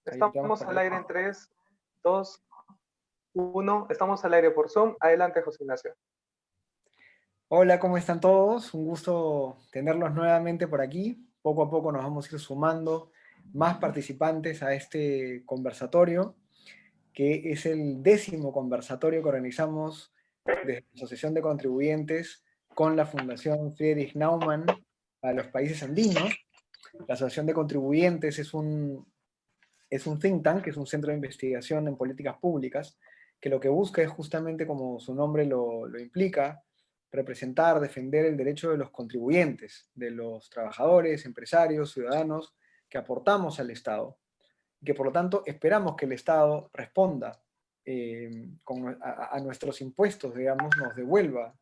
Ahí te vamos Estamos por al ahí. aire en 3, 2, 1. Estamos al aire por Zoom. Adelante, José Ignacio. Hola, ¿cómo están todos? Un gusto tenerlos nuevamente por aquí. Poco a poco nos vamos a ir sumando más participantes a este conversatorio, que es el 10º conversatorio que organizamos desde la Asociación de Contribuyentes con la Fundación Friedrich Naumann a los países andinos. La Asociación de Contribuyentes es un think tank, es un centro de investigación en políticas públicas, que lo que busca es justamente, como su nombre lo implica, representar, defender el derecho de los contribuyentes, de los trabajadores, empresarios, ciudadanos que aportamos al Estado, y que por lo tanto esperamos que el Estado responda a nuestros impuestos, digamos, nos devuelva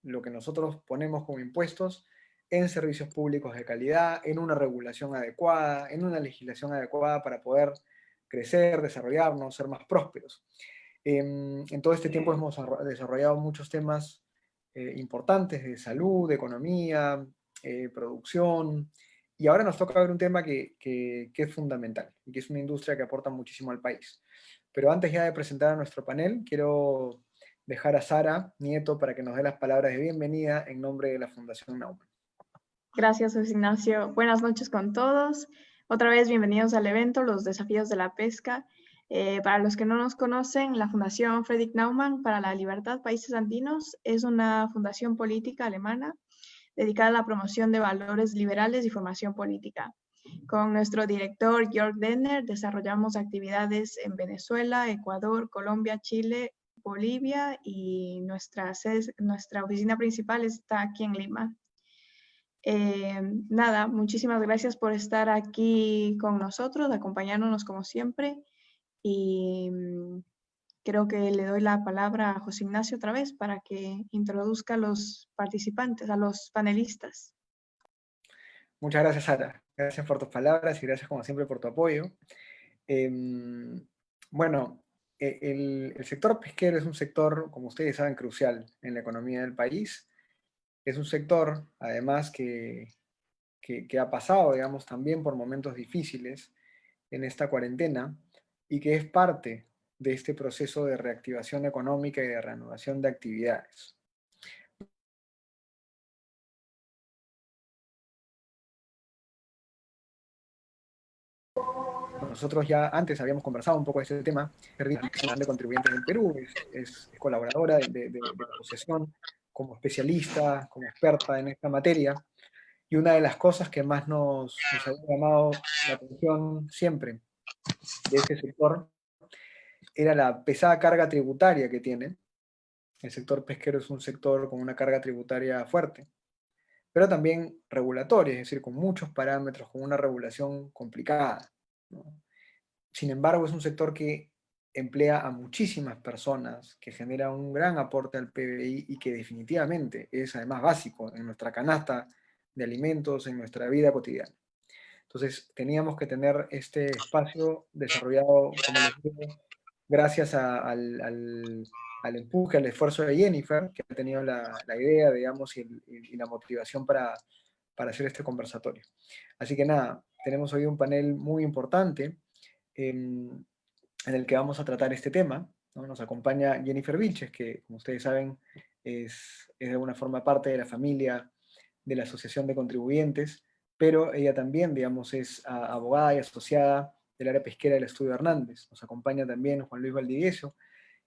lo que nosotros ponemos como impuestos en servicios públicos de calidad, en una regulación adecuada, en una legislación adecuada para poder crecer, desarrollarnos, ser más prósperos. En todo este tiempo hemos desarrollado muchos temas importantes de salud, de economía, producción, y ahora nos toca ver un tema que es fundamental y que es una industria que aporta muchísimo al país. Pero antes ya de presentar a nuestro panel, quiero dejar a Sara Nieto para que nos dé las palabras de bienvenida en nombre de la Fundación Naumann. Gracias, José Ignacio. Buenas noches con todos. Otra vez bienvenidos al evento Los Desafíos de la Pesca. Para los que no nos conocen, la Fundación Friedrich Naumann para la Libertad Países Andinos es una fundación política alemana dedicada a la promoción de valores liberales y formación política. Con nuestro director Jörg Denner desarrollamos actividades en Venezuela, Ecuador, Colombia, Chile, Bolivia y nuestra oficina principal está aquí en Lima. Nada, muchísimas gracias por estar aquí con nosotros, acompañándonos como siempre. Y creo que le doy la palabra a José Ignacio otra vez para que introduzca a los participantes, a los panelistas. Muchas gracias, Sara. Gracias por tus palabras y gracias, como siempre, por tu apoyo. Bueno, el sector pesquero es un sector, como ustedes saben, crucial en la economía del país. Es un sector, además, que ha pasado, digamos, también por momentos difíciles en esta cuarentena y que es parte de este proceso de reactivación económica y de reanudación de actividades. Nosotros ya antes habíamos conversado un poco de este tema, la Asociación de Contribuyentes del Perú es colaboradora de la asociación como especialista, como experta en esta materia, y una de las cosas que más nos había llamado la atención siempre de este sector era la pesada carga tributaria que tiene. El sector pesquero es un sector con una carga tributaria fuerte, pero también regulatoria, es decir, con muchos parámetros, con una regulación complicada, ¿no? Sin embargo, es un sector que emplea a muchísimas personas, que genera un gran aporte al PBI y que definitivamente es además básico en nuestra canasta de alimentos, en nuestra vida cotidiana. Entonces, teníamos que tener este espacio desarrollado, como les digo, gracias al empuje, al esfuerzo de Jennifer, que ha tenido la idea, digamos, y la motivación para hacer este conversatorio. Así que nada, tenemos hoy un panel muy importante en el que vamos a tratar este tema, ¿no? Nos acompaña Jennifer Vilches, que como ustedes saben es de alguna forma parte de la familia de la Asociación de Contribuyentes, pero ella también, digamos, es abogada y asociada del área pesquera del Estudio Hernández. Nos acompaña también Juan Luis Valdivieso,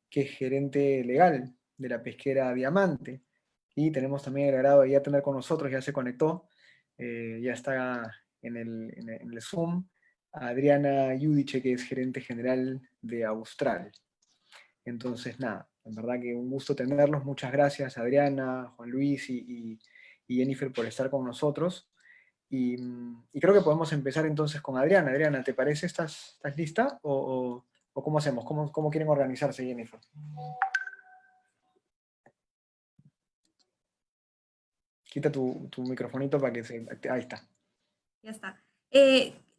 que es gerente legal de la pesquera Diamante, y tenemos también el agrado de ya tener con nosotros, ya se conectó, ya está en el Zoom, a Adriana Yudiche, que es gerente general de Austral. Entonces, nada, en verdad que un gusto tenerlos. Muchas gracias, Adriana, Juan Luis y Jennifer por estar con nosotros. Y creo que podemos empezar entonces con Adriana. Adriana, ¿te parece? ¿Estás lista? ¿O cómo hacemos? ¿Cómo quieren organizarse, Jennifer? Quita tu microfonito para que se... Ahí está. Ya está.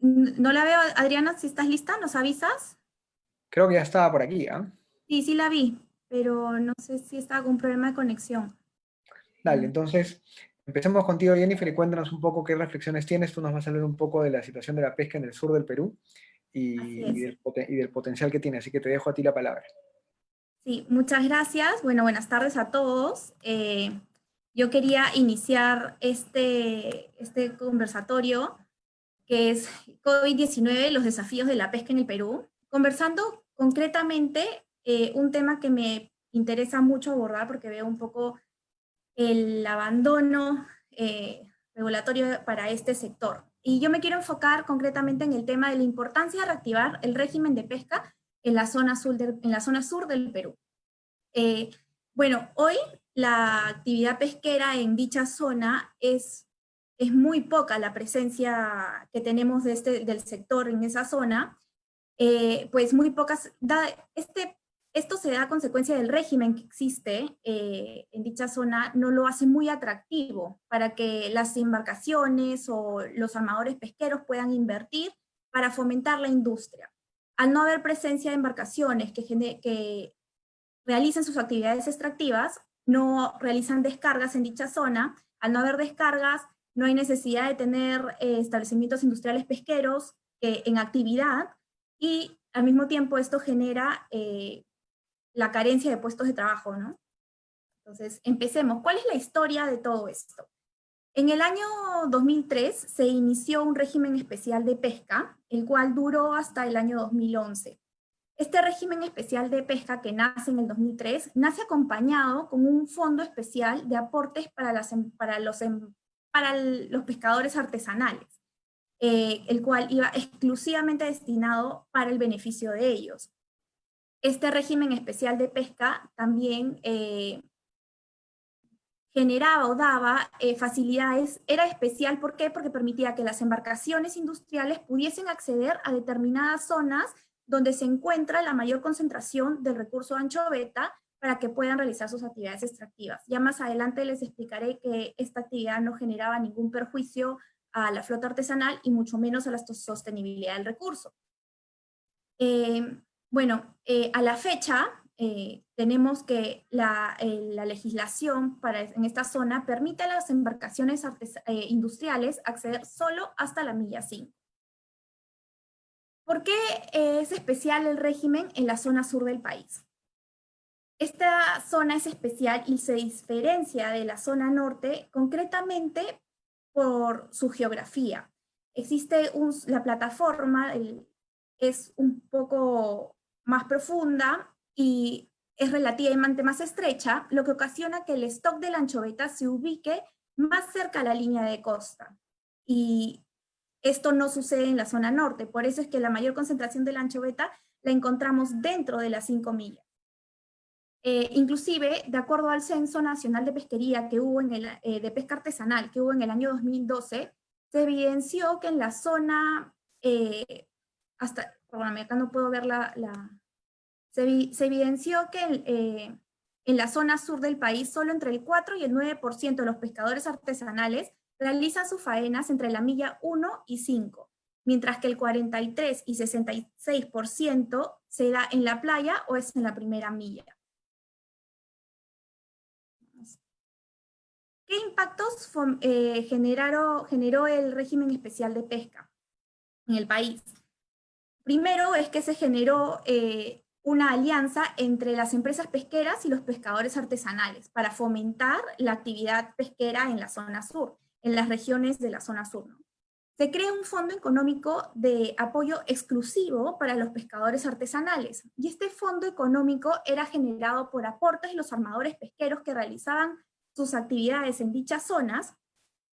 No la veo, Adriana, si estás lista, ¿nos avisas? Creo que ya estaba por aquí, ¿ah? Sí, sí la vi, pero no sé si está con problema de conexión. Dale, entonces empecemos contigo, Jennifer, y cuéntanos un poco qué reflexiones tienes. Tú nos vas a hablar un poco de la situación de la pesca en el sur del Perú y del potencial que tiene. Así que te dejo a ti la palabra. Sí, muchas gracias. Bueno, buenas tardes a todos. Yo quería iniciar este conversatorio, que es COVID-19, los desafíos de la pesca en el Perú, conversando concretamente un tema que me interesa mucho abordar porque veo un poco el abandono regulatorio para este sector. Y yo me quiero enfocar concretamente en el tema de la importancia de reactivar el régimen de pesca en la zona sur del Perú. Bueno, hoy la actividad pesquera en dicha zona es muy poca la presencia que tenemos del sector en esa zona, pues muy pocas, esto se da a consecuencia del régimen que existe en dicha zona, no lo hace muy atractivo para que las embarcaciones o los armadores pesqueros puedan invertir para fomentar la industria. Al no haber presencia de embarcaciones que realicen sus actividades extractivas, no realizan descargas en dicha zona. Al no haber descargas, no hay necesidad de tener establecimientos industriales pesqueros en actividad, y al mismo tiempo esto genera la carencia de puestos de trabajo, ¿no? Entonces, empecemos. ¿Cuál es la historia de todo esto? En el año 2003 se inició un régimen especial de pesca, el cual duró hasta el año 2011. Este régimen especial de pesca, que nace en el 2003, nace acompañado con un fondo especial de aportes para los pescadores artesanales, el cual iba exclusivamente destinado para el beneficio de ellos. Este régimen especial de pesca también generaba o daba facilidades. Era especial, ¿por qué? Porque permitía que las embarcaciones industriales pudiesen acceder a determinadas zonas donde se encuentra la mayor concentración del recurso de anchoveta para que puedan realizar sus actividades extractivas. Ya más adelante les explicaré que esta actividad no generaba ningún perjuicio a la flota artesanal y mucho menos a la sostenibilidad del recurso. Bueno, a la fecha tenemos que la legislación en esta zona permite a las embarcaciones industriales acceder solo hasta la milla 5. ¿Por qué es especial el régimen en la zona sur del país? Esta zona es especial y se diferencia de la zona norte concretamente por su geografía. Existe la plataforma, es un poco más profunda y es relativamente más estrecha, lo que ocasiona que el stock de la anchoveta se ubique más cerca a la línea de costa. Y esto no sucede en la zona norte, por eso es que la mayor concentración de la anchoveta la encontramos dentro de las 5 millas. Inclusive, de acuerdo al Censo Nacional de Pesquería que hubo de pesca artesanal que hubo en el año 2012, se evidenció que en la zona, perdóname, acá no puedo ver se evidenció que en la zona sur del país solo entre el 4 y el 9% de los pescadores artesanales realizan sus faenas entre la milla 1 y 5, mientras que el 43 y 66% se da en la playa o es en la primera milla. ¿Qué impactos generó el régimen especial de pesca en el país? Primero es que se generó una alianza entre las empresas pesqueras y los pescadores artesanales para fomentar la actividad pesquera en la zona sur, en las regiones de la zona sur, ¿no? Se crea un fondo económico de apoyo exclusivo para los pescadores artesanales, y este fondo económico era generado por aportes de los armadores pesqueros que realizaban sus actividades en dichas zonas,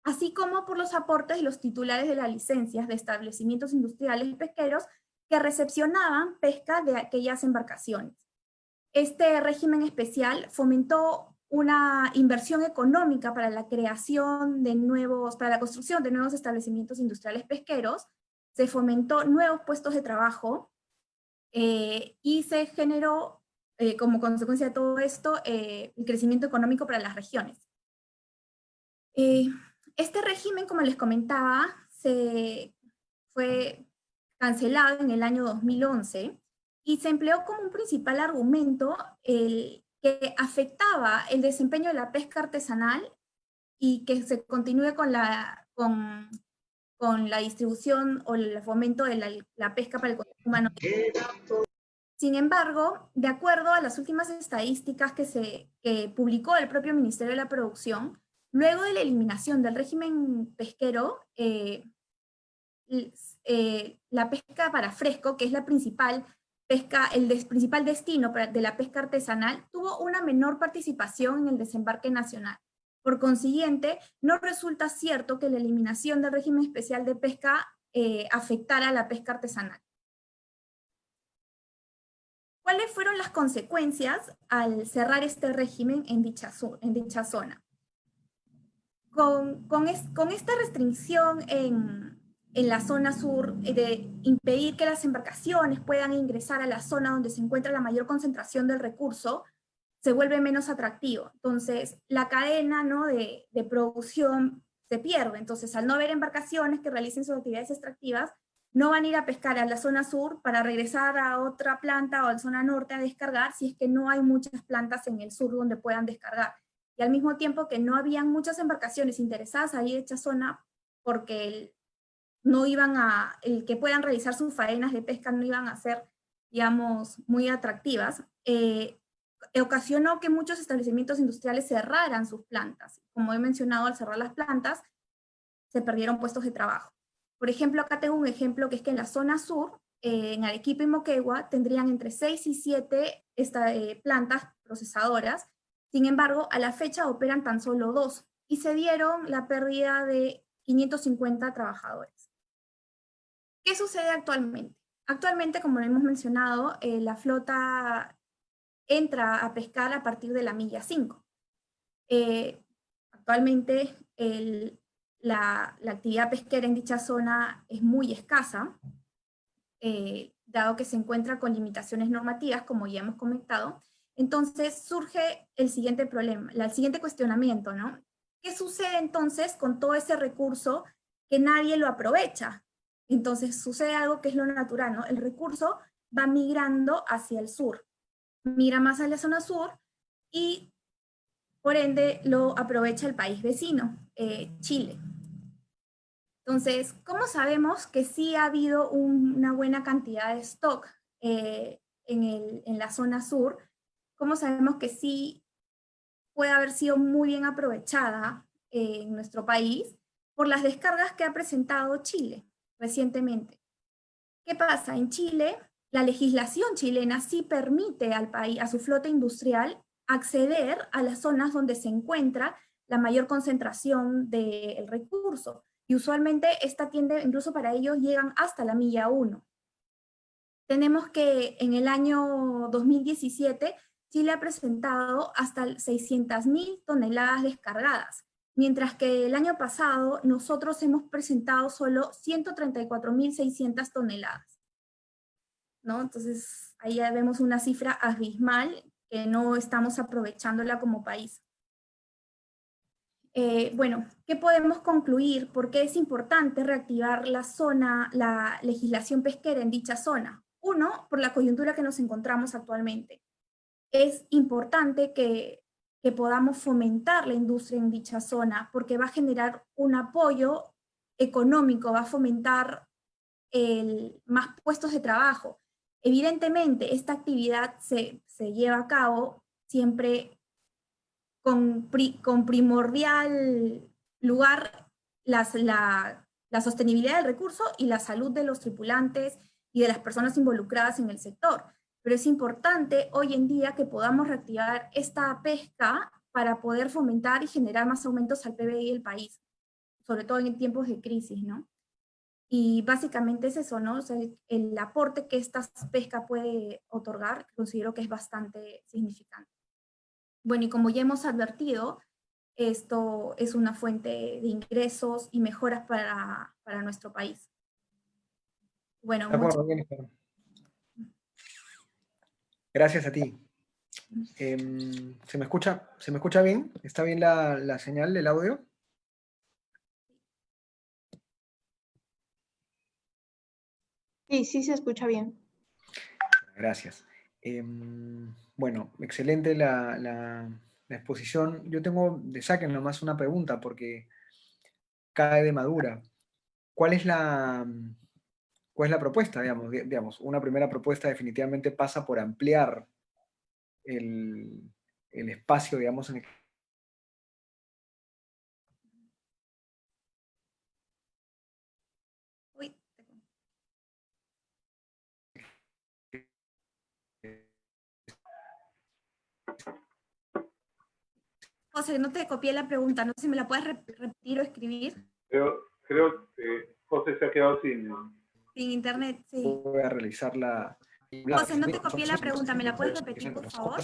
así como por los aportes de los titulares de las licencias de establecimientos industriales pesqueros que recepcionaban pesca de aquellas embarcaciones. Este régimen especial fomentó una inversión económica para la construcción de nuevos establecimientos industriales pesqueros, se fomentó nuevos puestos de trabajo y se generó, como consecuencia de todo esto, el crecimiento económico para las regiones. Este régimen, como les comentaba, fue cancelado en el año 2011 y se empleó como un principal argumento que afectaba el desempeño de la pesca artesanal y que se continúe con con la distribución o el fomento de la pesca para el consumo humano. Sin embargo, de acuerdo a las últimas estadísticas que publicó el propio Ministerio de la Producción, luego de la eliminación del régimen pesquero, la pesca para fresco, que es la principal pesca, principal destino de la pesca artesanal, tuvo una menor participación en el desembarque nacional. Por consiguiente, no resulta cierto que la eliminación del régimen especial de pesca afectara a la pesca artesanal. ¿Cuáles fueron las consecuencias al cerrar este régimen en dicha zona? Con esta restricción en la zona sur de impedir que las embarcaciones puedan ingresar a la zona donde se encuentra la mayor concentración del recurso, se vuelve menos atractivo. Entonces, la cadena, ¿no?, de producción se pierde. Entonces, al no haber embarcaciones que realicen sus actividades extractivas, no van a ir a pescar a la zona sur para regresar a otra planta o a la zona norte a descargar, si es que no hay muchas plantas en el sur donde puedan descargar. Y al mismo tiempo que no habían muchas embarcaciones interesadas ahí en esta zona, porque el que puedan realizar sus faenas de pesca no iban a ser, digamos, muy atractivas, ocasionó que muchos establecimientos industriales cerraran sus plantas. Como he mencionado, al cerrar las plantas, se perdieron puestos de trabajo. Por ejemplo, acá tengo un ejemplo que es que en la zona sur, en Arequipa y Moquegua, tendrían entre 6 y 7 plantas procesadoras. Sin embargo, a la fecha operan tan solo 2 y se dieron la pérdida de 550 trabajadores. ¿Qué sucede actualmente? Actualmente, como lo hemos mencionado, la flota entra a pescar a partir de la milla 5. Actualmente la actividad pesquera en dicha zona es muy escasa, dado que se encuentra con limitaciones normativas, como ya hemos comentado. Entonces surge el siguiente problema, el siguiente cuestionamiento, ¿no? ¿Qué sucede entonces con todo ese recurso que nadie lo aprovecha? Entonces sucede algo que es lo natural, ¿no? El recurso va migrando hacia el sur, migra más a la zona sur y por ende lo aprovecha el país vecino, Chile. Entonces, ¿cómo sabemos que sí ha habido una buena cantidad de stock en la zona sur? ¿Cómo sabemos que sí puede haber sido muy bien aprovechada en nuestro país? Por las descargas que ha presentado Chile recientemente. ¿Qué pasa? En Chile, la legislación chilena sí permite al país, a su flota industrial, acceder a las zonas donde se encuentra la mayor concentración del recurso. Y usualmente esta tiende, incluso para ellos, llegan hasta la milla 1. Tenemos que en el año 2017, Chile ha presentado hasta 600.000 toneladas descargadas, mientras que el año pasado nosotros hemos presentado solo 134.600 toneladas. ¿No? Entonces, ahí ya vemos una cifra abismal que no estamos aprovechándola como país. Bueno, ¿qué podemos concluir? ¿Por qué es importante reactivar la legislación pesquera en dicha zona? Uno, por la coyuntura que nos encontramos actualmente. Es importante que podamos fomentar la industria en dicha zona, porque va a generar un apoyo económico, va a fomentar más puestos de trabajo. Evidentemente, esta actividad se lleva a cabo siempre con primordial lugar la sostenibilidad del recurso y la salud de los tripulantes y de las personas involucradas en el sector. Pero es importante hoy en día que podamos reactivar esta pesca para poder fomentar y generar más aumentos al PBI del país, sobre todo en tiempos de crisis, ¿no? Y básicamente es eso, ¿no? O sea, el aporte que esta pesca puede otorgar, considero que es bastante significante. Bueno, y como ya hemos advertido, esto es una fuente de ingresos y mejoras para nuestro país. Bueno, De acuerdo, Jennifer. Gracias a ti. ¿Se me escucha bien? ¿Está bien la señal del audio? Sí, sí se escucha bien. Gracias. Bueno, excelente la exposición. Yo tengo de saque nomás una pregunta porque cae de madura. ¿cuál es la propuesta, digamos? Digamos, una primera propuesta definitivamente pasa por ampliar el espacio, digamos, en el Uy, que José, no te copié la pregunta, no sé si me la puedes repetir o escribir. Creo que José se ha quedado sin... Sin internet, sí. voy a realizar José, no te copié la pregunta, ¿me la puedes repetir, por favor?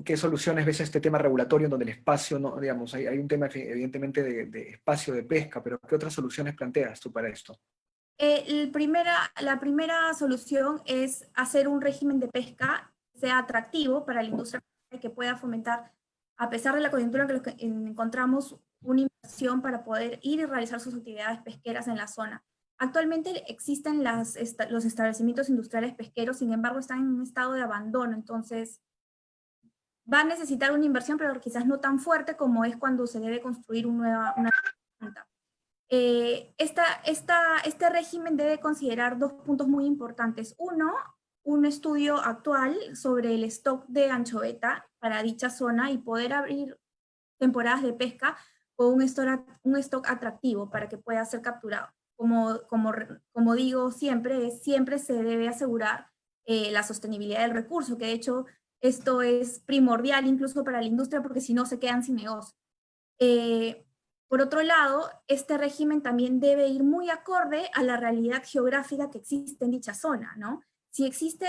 ¿Qué soluciones ves a este tema regulatorio en donde el espacio, no, digamos, hay un tema evidentemente de espacio de pesca, pero ¿qué otras soluciones planteas tú para esto? La primera solución es hacer un régimen de pesca que sea atractivo para la industria y que pueda fomentar, a pesar de la coyuntura que encontramos, una inversión para poder ir y realizar sus actividades pesqueras en la zona. Actualmente existen los establecimientos industriales pesqueros, sin embargo están en un estado de abandono, entonces va a necesitar una inversión, pero quizás no tan fuerte como es cuando se debe construir una planta. Este régimen debe considerar dos puntos muy importantes. Uno, un estudio actual sobre el stock de anchoveta para dicha zona y poder abrir temporadas de pesca con un stock atractivo para que pueda ser capturado. Como digo siempre se debe asegurar la sostenibilidad del recurso, que de hecho esto es primordial incluso para la industria porque si no se quedan sin negocio. Por otro lado, este régimen también debe ir muy acorde a la realidad geográfica que existe en dicha zona, ¿no? Si existe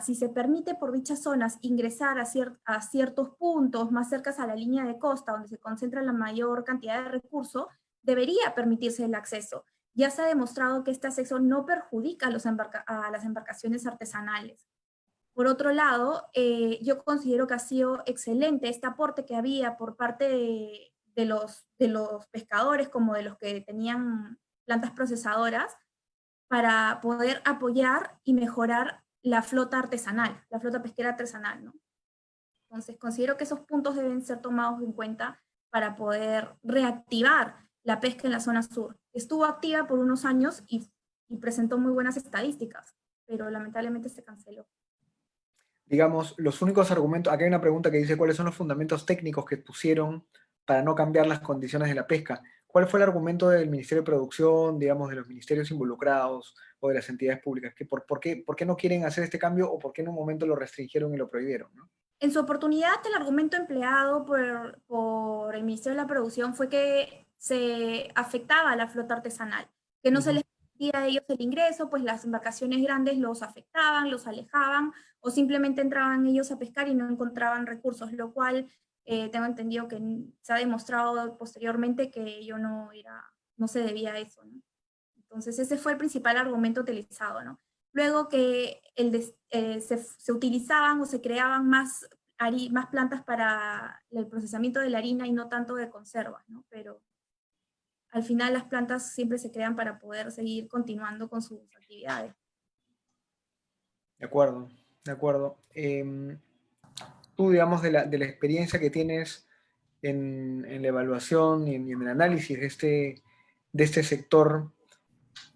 si se permite por dichas zonas ingresar a ciertos puntos más cercanos a la línea de costa, donde se concentra la mayor cantidad de recursos, debería permitirse el acceso. Ya se ha demostrado que este acceso no perjudica a las embarcaciones artesanales. Por otro lado, yo considero que ha sido excelente este aporte que había por parte de los pescadores como de los que tenían plantas procesadoras para poder apoyar y mejorar la flota artesanal, la flota pesquera artesanal, ¿no? Entonces, considero que esos puntos deben ser tomados en cuenta para poder reactivar la pesca en la zona sur. Estuvo activa por unos años y presentó muy buenas estadísticas, pero lamentablemente se canceló. Digamos, los únicos argumentos, acá hay una pregunta que dice cuáles son los fundamentos técnicos que pusieron para no cambiar las condiciones de la pesca. ¿Cuál fue el argumento del Ministerio de Producción, digamos, de los ministerios involucrados o de las entidades públicas? ¿Por qué no quieren hacer este cambio o por qué en un momento lo restringieron y lo prohibieron, ¿no? En su oportunidad, el argumento empleado por el Ministerio de la Producción fue que se afectaba a la flota artesanal, que no se les permitía a ellos el ingreso, pues las embarcaciones grandes los afectaban, los alejaban, o simplemente entraban ellos a pescar y no encontraban recursos, lo cual tengo entendido que se ha demostrado posteriormente que ello no se debía a eso, ¿no? Entonces ese fue el principal argumento utilizado, ¿no? Luego que se utilizaban o se creaban más plantas para el procesamiento de la harina y no tanto de conservas, ¿no? Pero al final las plantas siempre se crean para poder seguir continuando con sus actividades. De acuerdo, de acuerdo. Tú, digamos, de la experiencia que tienes en la evaluación y en el análisis de este sector,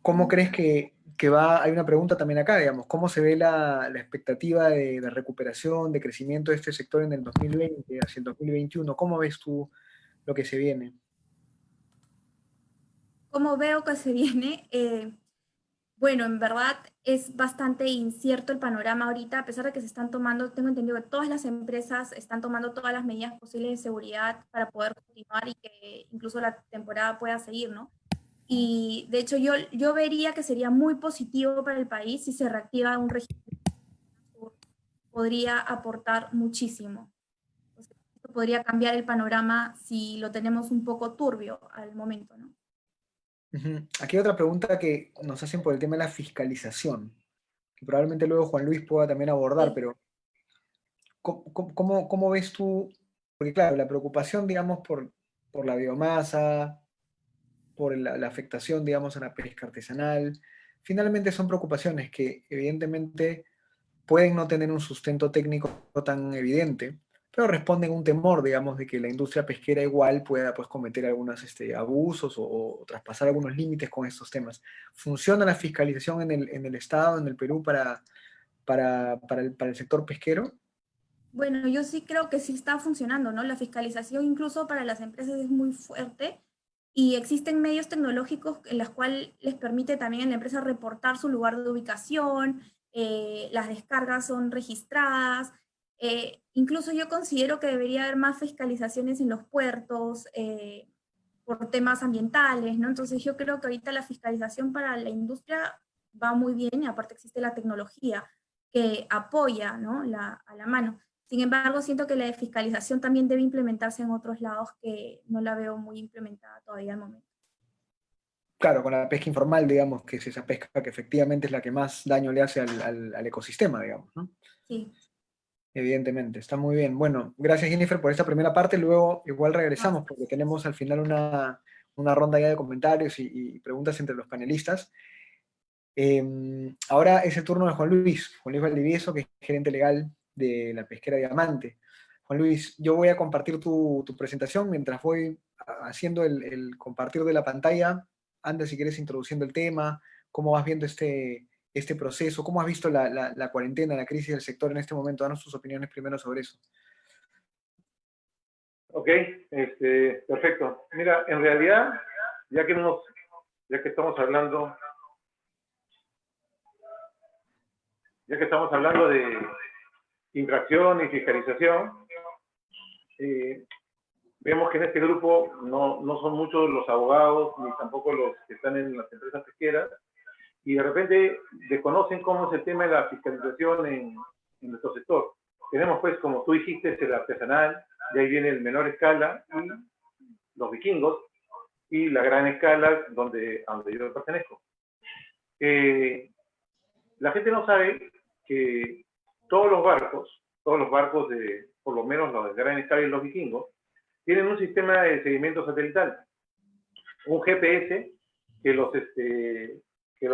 ¿cómo crees que va? Hay una pregunta también acá, digamos, ¿cómo se ve la expectativa de recuperación, de crecimiento de este sector en el 2020 hacia el 2021? ¿Cómo ves tú lo que se viene? ¿Cómo veo que se viene? Bueno, en verdad es bastante incierto el panorama ahorita, a pesar de que se están tomando, tengo entendido que todas las empresas están tomando todas las medidas posibles de seguridad para poder continuar y que incluso la temporada pueda seguir, ¿no? Y de hecho yo vería que sería muy positivo para el país si se reactiva un régimen, podría aportar muchísimo. Entonces, esto podría cambiar el panorama si lo tenemos un poco turbio al momento, ¿no? Aquí hay otra pregunta que nos hacen por el tema de la fiscalización, que probablemente luego Juan Luis pueda también abordar, Sí. pero ¿cómo ves tú? Porque claro, la preocupación, digamos, por la biomasa, por la afectación, digamos, a la pesca artesanal, finalmente son preocupaciones que evidentemente pueden no tener un sustento técnico tan evidente, pero responden a un temor, digamos, de que la industria pesquera igual pueda pues, cometer algunos abusos o traspasar algunos límites con estos temas. ¿Funciona la fiscalización en el Estado, en el Perú, para el sector pesquero? Bueno, yo sí creo que sí está funcionando, ¿no? La fiscalización incluso para las empresas es muy fuerte y existen medios tecnológicos en los cuales les permite también a la empresa reportar su lugar de ubicación, las descargas son registradas, incluso yo considero que debería haber más fiscalizaciones en los puertos por temas ambientales, ¿no? Entonces yo creo que ahorita la fiscalización para la industria va muy bien y aparte existe la tecnología que apoya, ¿no? A la mano. Sin embargo, siento que la fiscalización también debe implementarse en otros lados que no la veo muy implementada todavía al momento. Claro, con la pesca informal, digamos, que es esa pesca que efectivamente es la que más daño le hace al ecosistema, digamos, ¿no? Sí. Evidentemente, está muy bien. Bueno, gracias Jennifer por esta primera parte, luego igual regresamos Ah, porque tenemos al final una ronda ya de comentarios y preguntas entre los panelistas. Ahora es el turno de Juan Luis Valdivieso, que es gerente legal de la Pesquera Diamante. Juan Luis, yo voy a compartir tu presentación mientras voy haciendo el compartir de la pantalla. Anda, si quieres, introduciendo el tema, cómo vas viendo este proceso, cómo has visto la cuarentena, la crisis del sector en este momento. Danos tus opiniones primero sobre eso. Ok, perfecto. Mira, en realidad, ya que estamos hablando de infracción y fiscalización, vemos que en este grupo no son muchos los abogados, ni tampoco los que están en las empresas pesqueras, y de repente desconocen cómo es el tema de la fiscalización en nuestro sector. Tenemos, pues, como tú dijiste, el artesanal, de ahí viene el menor escala, y los vikingos, y la gran escala, a donde yo pertenezco. La gente no sabe que todos los barcos de, por lo menos los de gran escala y los vikingos, tienen un sistema de seguimiento satelital, un GPS que los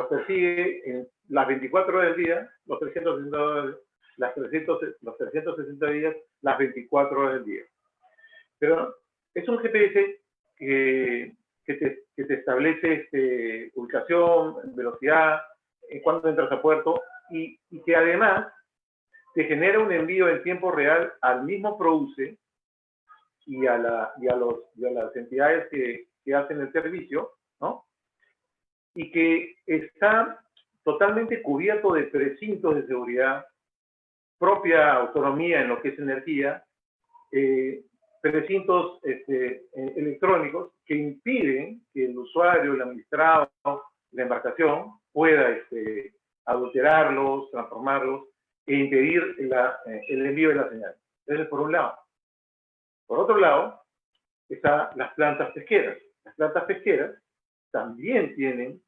persigue en las 24 horas del día, los 360 días, las 24 horas del día. Pero es un GPS que te establece ubicación, velocidad, cuándo entras a puerto, y que además te genera un envío en tiempo real al mismo produce y a las entidades que hacen el servicio, ¿no? Y que está totalmente cubierto de precintos de seguridad, propia autonomía en lo que es energía, precintos electrónicos que impiden que el usuario, el administrado, la embarcación pueda adulterarlos, transformarlos e impedir el envío de la señal. Eso es por un lado. Por otro lado, están las plantas pesqueras. Las plantas pesqueras también tienen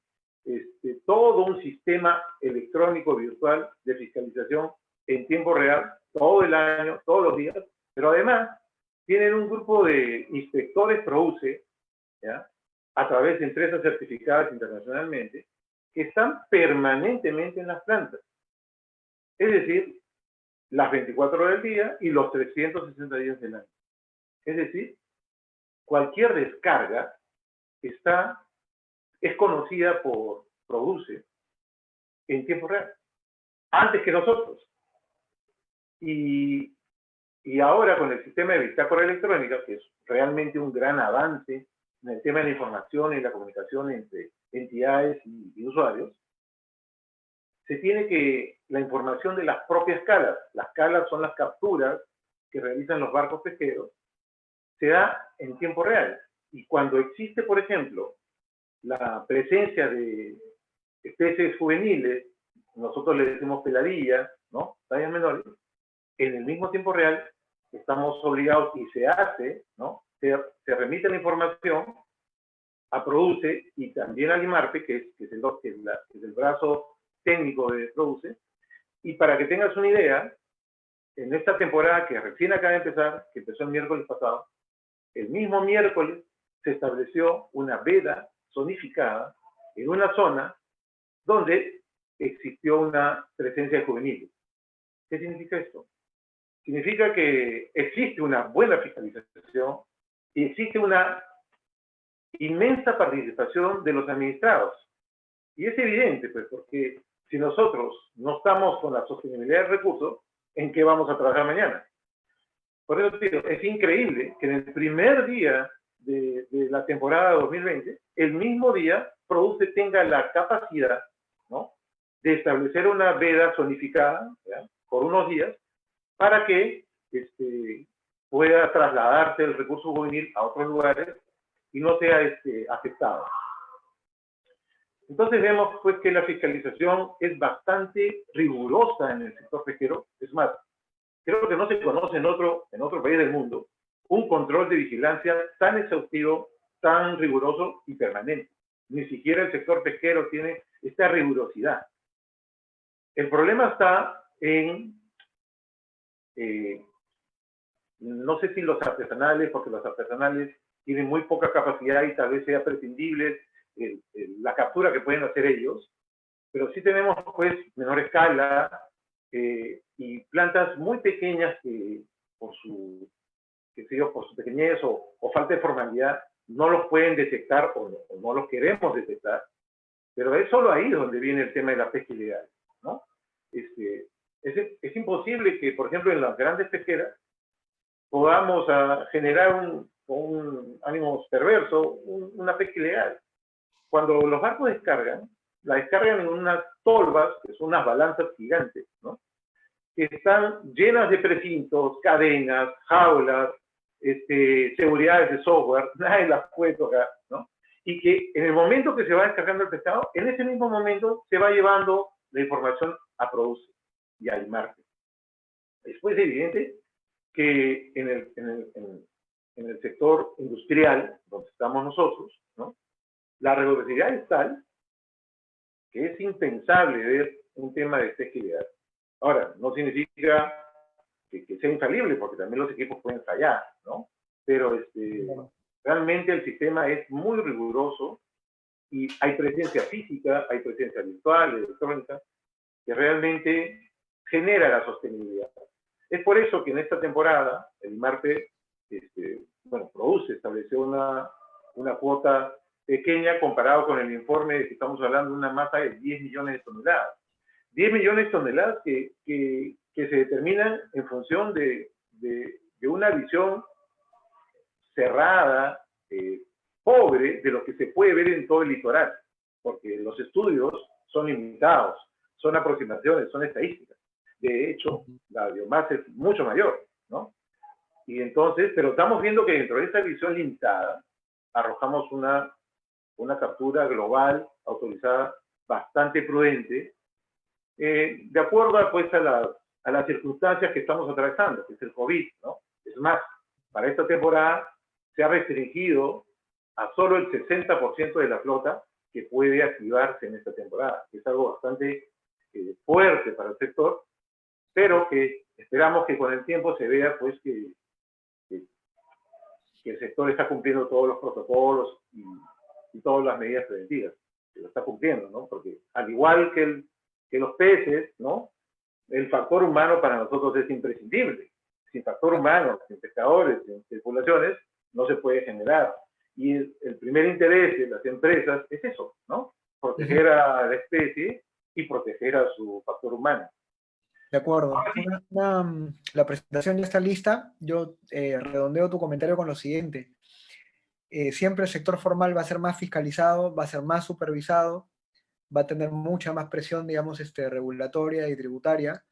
todo un sistema electrónico virtual de fiscalización en tiempo real, todo el año, todos los días, pero además tienen un grupo de inspectores PROUCE, ¿ya?, a través de empresas certificadas internacionalmente, que están permanentemente en las plantas. Es decir, las 24 horas del día y los 360 días del año. Es decir, cualquier descarga es conocida por PRODUCE en tiempo real, antes que nosotros. Y ahora con el sistema de bitácora electrónica, que es realmente un gran avance en el tema de la información y la comunicación entre entidades y usuarios, se tiene que la información de las propias calas, las calas son las capturas que realizan los barcos pesqueros, se da en tiempo real. Y cuando existe, por ejemplo, la presencia de especies juveniles, nosotros le decimos peladillas, ¿no?, tallas menores, en el mismo tiempo real estamos obligados, y se hace, ¿no?, se remite la información a PRODUCE y también al IMARPE, que es el brazo técnico de PRODUCE. Y para que tengas una idea, en esta temporada que recién acaba de empezar, que empezó el miércoles pasado, el mismo miércoles se estableció una veda zonificada en una zona donde existió una presencia de juveniles. ¿Qué significa esto? significa que existe una buena fiscalización y existe una inmensa participación de los administrados. Y es evidente, pues, porque si nosotros no estamos con la sostenibilidad del recurso, ¿en qué vamos a trabajar mañana? Por eso te digo, es increíble que en el primer día de la temporada 2020, el mismo día, Produce tenga la capacidad, ¿no?, de establecer una veda zonificada, ¿ya?, por unos días, para que pueda trasladarse el recurso juvenil a otros lugares y no sea afectado. Entonces vemos pues que la fiscalización es bastante rigurosa en el sector pesquero. Es más, creo que no se conoce en otro país del mundo un control de vigilancia tan exhaustivo, tan riguroso y permanente. Ni siquiera el sector pesquero tiene esta rigurosidad. El problema está en, no sé si los artesanales, porque los artesanales tienen muy poca capacidad y tal vez sea prescindible la captura que pueden hacer ellos, pero sí tenemos pues menor escala y plantas muy pequeñas que por su pequeñez o falta de formalidad no los pueden detectar o no los queremos detectar, pero es solo ahí donde viene el tema de la pesca ilegal, ¿no? Es imposible que, por ejemplo, en las grandes pesqueras podamos generar un ánimo perverso, una pesca ilegal. Cuando los barcos descargan, la descargan en unas tolvas, que son unas balanzas gigantes, ¿no?, que están llenas de precintos, cadenas, jaulas, seguridades de software, nadie las puede tocar, ¿no? Y que en el momento que se va descargando el pescado, en ese mismo momento se va llevando la información a Produce y a IMARPE. Después es evidente que en el sector industrial, donde estamos nosotros, ¿no?, la rigurosidad es tal que es impensable ver un tema de pesca ilegal. Ahora, no significa que sea infalible, porque también los equipos pueden fallar, ¿no? Pero realmente el sistema es muy riguroso y hay presencia física, hay presencia virtual, electrónica, que realmente genera la sostenibilidad. Es por eso que en esta temporada el IMARPE, Produce, estableció una cuota pequeña comparado con el informe de que estamos hablando de una masa de 10 millones de toneladas. 10 millones de toneladas que se determinan en función de una visión cerrada, pobre, de lo que se puede ver en todo el litoral, porque los estudios son limitados, son aproximaciones, son estadísticas. De hecho, la biomasa es mucho mayor, ¿no? Y entonces, pero estamos viendo que dentro de esta visión limitada, arrojamos una captura global autorizada bastante prudente, de acuerdo a las circunstancias que estamos atravesando, que es el COVID, ¿no? Es más, para esta temporada se ha restringido a solo el 60% de la flota que puede activarse en esta temporada, que es algo bastante fuerte para el sector, pero que esperamos que con el tiempo se vea pues que el sector está cumpliendo todos los protocolos y todas las medidas preventivas, que lo está cumpliendo, ¿no? Porque al igual que los peces, ¿no?, el factor humano para nosotros es imprescindible. Sin factor humano, sin pescadores, sin tripulaciones, no se puede generar. Y el primer interés de las empresas es eso, ¿no? Proteger a la especie y proteger a su factor humano. De acuerdo. La presentación ya está lista. Yo redondeo tu comentario con lo siguiente. Siempre el sector formal va a ser más fiscalizado, va a ser más supervisado, va a tener mucha más presión, digamos, regulatoria y tributaria.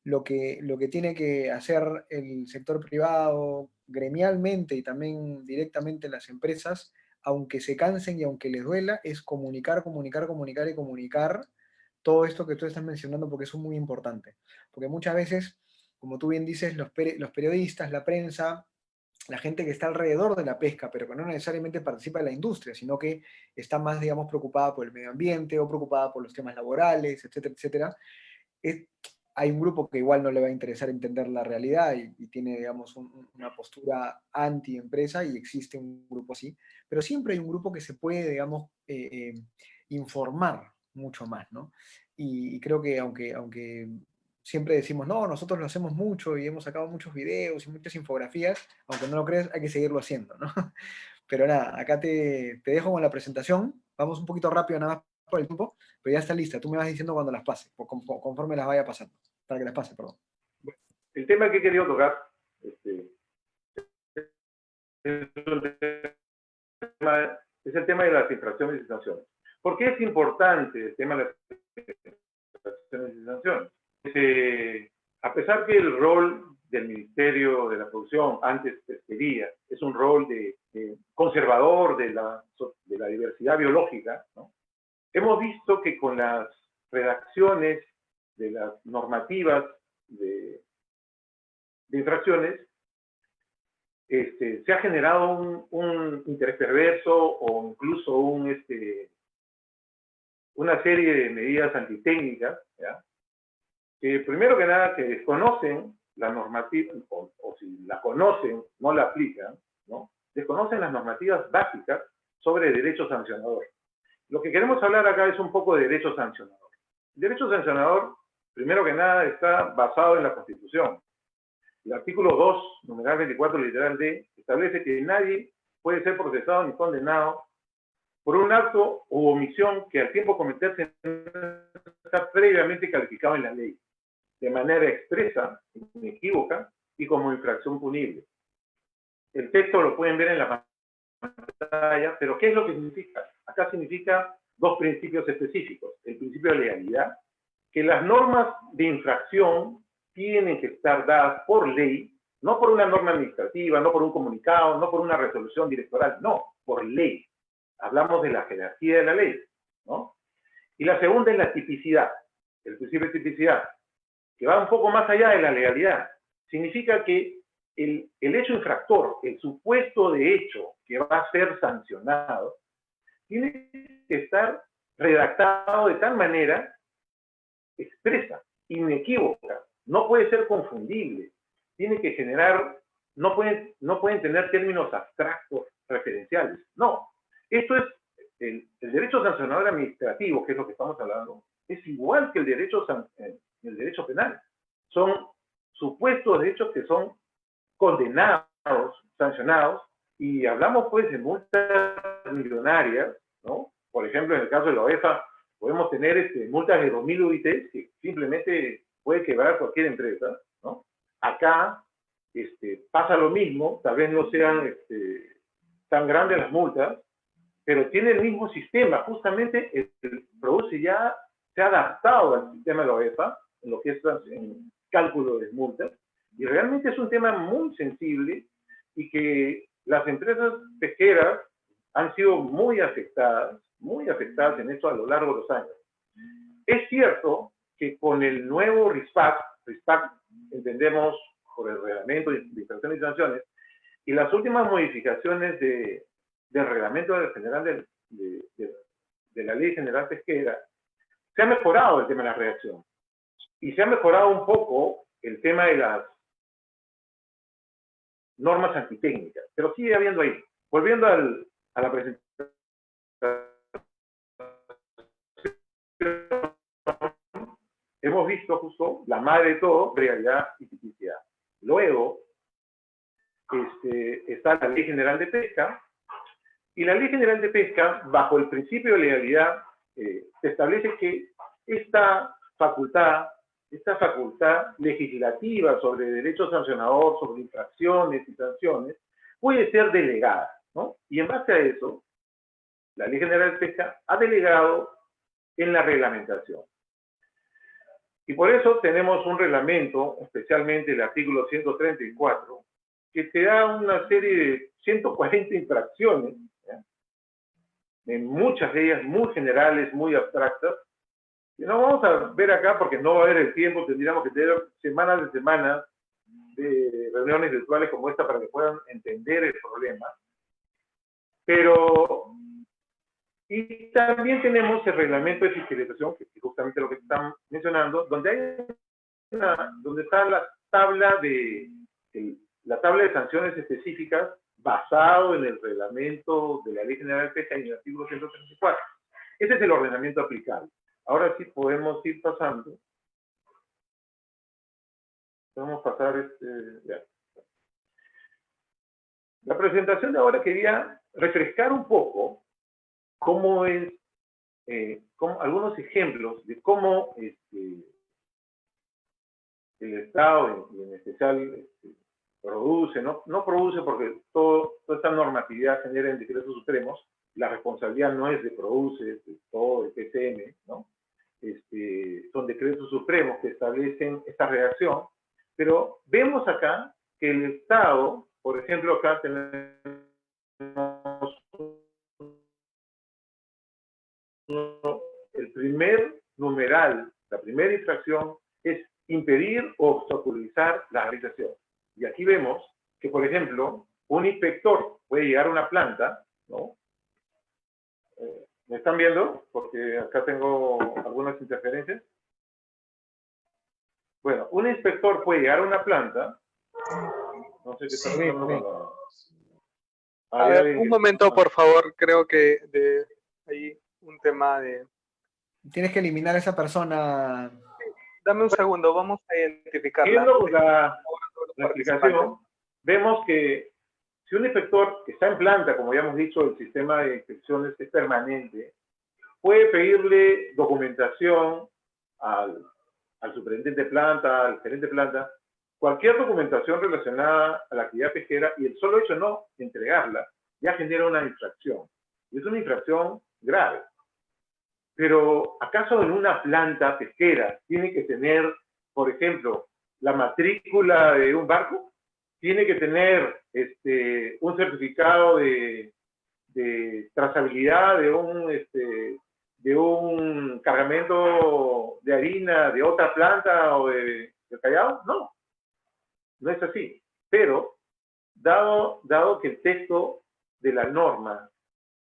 Lo que tiene que hacer el sector privado gremialmente y también directamente las empresas, aunque se cansen y aunque les duela, es comunicar todo esto que tú estás mencionando, porque es muy importante. Porque muchas veces, como tú bien dices, los periodistas, la prensa, la gente que está alrededor de la pesca, pero que no necesariamente participa de la industria, sino que está más, digamos, preocupada por el medio ambiente o preocupada por los temas laborales, etcétera, etcétera. Hay un grupo que igual no le va a interesar entender la realidad y tiene, digamos, una postura anti-empresa, y existe un grupo así, pero siempre hay un grupo que se puede, digamos, informar mucho más, ¿no? Y creo que aunque siempre decimos, no, nosotros lo hacemos mucho y hemos sacado muchos videos y muchas infografías, aunque no lo creas, hay que seguirlo haciendo, ¿no? Pero nada, acá te dejo con la presentación, vamos un poquito rápido nada más por el tiempo, pero ya está lista, tú me vas diciendo cuando las pase, conforme las vaya pasando, para que las pase, perdón. El tema que he querido tocar es el tema de las infracciones y sanciones. ¿Por qué es importante el tema de las infracciones y sanciones? A pesar que el rol del Ministerio de la Producción, antes Pesquería, es un rol de conservador de la diversidad biológica, ¿no? Hemos visto que con las redacciones de las normativas de infracciones, se ha generado un interés perverso o incluso una serie de medidas antitécnicas, ¿ya? Que primero que nada que desconocen la normativa, o si la conocen, no la aplican, ¿no? Desconocen las normativas básicas sobre derecho sancionador. Lo que queremos hablar acá es un poco de derecho sancionador. El derecho sancionador, primero que nada, está basado en la Constitución. El artículo 2, numeral 24, literal D, establece que nadie puede ser procesado ni condenado por un acto u omisión que al tiempo cometerse está previamente calificado en la ley, de manera expresa, inequívoca y como infracción punible. El texto lo pueden ver en la pantalla, pero ¿qué es lo que significa? Acá significa dos principios específicos. El principio de legalidad, que las normas de infracción tienen que estar dadas por ley, no por una norma administrativa, no por un comunicado, no por una resolución directoral, no, por ley. Hablamos de la jerarquía de la ley, ¿no? Y la segunda es la tipicidad, el principio de tipicidad, que va un poco más allá de la legalidad. Significa que el hecho infractor, el supuesto de hecho que va a ser sancionado, tiene que estar redactado de tal manera expresa, inequívoca, no puede ser confundible, tiene que generar, no pueden tener términos abstractos referenciales, no. Esto es, el derecho sancionador administrativo, que es lo que estamos hablando, es igual que el derecho penal. Son supuestos de hechos que son condenados, sancionados, y hablamos pues de multas millonarias, ¿no? Por ejemplo, en el caso de la OEFA, podemos tener multas de 2.000 UITs que simplemente puede quebrar cualquier empresa, ¿no? Acá pasa lo mismo, tal vez no sean tan grandes las multas, pero tiene el mismo sistema, justamente el produce ya se ha adaptado al sistema de la OEFA, en lo que es en cálculo de multas, y realmente es un tema muy sensible y que las empresas pesqueras han sido muy afectadas en esto a lo largo de los años. Es cierto que con el nuevo RISPAC entendemos por el reglamento de infracciones y sanciones, y las últimas modificaciones del reglamento general de la Ley General Pesquera, se ha mejorado el tema de la redacción. Y se ha mejorado un poco el tema de las normas antitécnicas, pero sigue habiendo ahí. Volviendo a la presentación, hemos visto justo la madre de todo, realidad y tipicidad. Luego está la Ley General de Pesca, y la Ley General de Pesca, bajo el principio de legalidad, se establece que esta facultad legislativa sobre derecho sancionador, sobre infracciones y sanciones, puede ser delegada, ¿no? Y en base a eso, la Ley General de Pesca ha delegado en la reglamentación. Y por eso tenemos un reglamento, especialmente el artículo 134, que te da una serie de 140 infracciones, ¿ya? En muchas de ellas muy generales, muy abstractas, que no vamos a ver acá porque no va a haber el tiempo, tendríamos que tener semanas de reuniones virtuales como esta para que puedan entender el problema. Pero, y también tenemos el reglamento de fiscalización, que es justamente lo que están mencionando, donde está la tabla de sanciones específicas basado en el reglamento de la Ley General de Pesca y en el artículo 134. Ese es el ordenamiento aplicable. Ahora sí podemos ir pasando Podemos pasar ya. La presentación de ahora quería refrescar un poco cómo es, algunos ejemplos de cómo el Estado, y en especial, produce, no produce porque toda esta normatividad genera en decretos supremos, la responsabilidad no es de produce, es de todo el PCM, ¿no? Son decretos supremos que establecen esta redacción, pero vemos acá que el Estado, por ejemplo, acá tenemos el primer numeral, la primera infracción es impedir o obstaculizar la realización. Y aquí vemos que, por ejemplo, un inspector puede llegar a una planta, ¿no? ¿Me están viendo? Porque acá tengo algunas interferencias. Bueno, un inspector puede llegar a una planta. No sé qué está pasando. A ver, un momento, por favor. Creo que hay un tema de... Tienes que eliminar a esa persona. Dame un segundo, vamos a identificarla. Siguiendo con la explicación, vemos que si un inspector que está en planta, como ya hemos dicho, el sistema de inspecciones es permanente, puede pedirle documentación al superintendente de planta, al gerente de planta, cualquier documentación relacionada a la actividad pesquera, y el solo hecho de no entregarla ya genera una infracción. Y es una infracción grave. Pero, ¿acaso en una planta pesquera tiene que tener, por ejemplo, la matrícula de un barco? ¿Tiene que tener un certificado de trazabilidad de un cargamento de harina de otra planta o del Callao? No, no es así. Pero, dado que el texto de la norma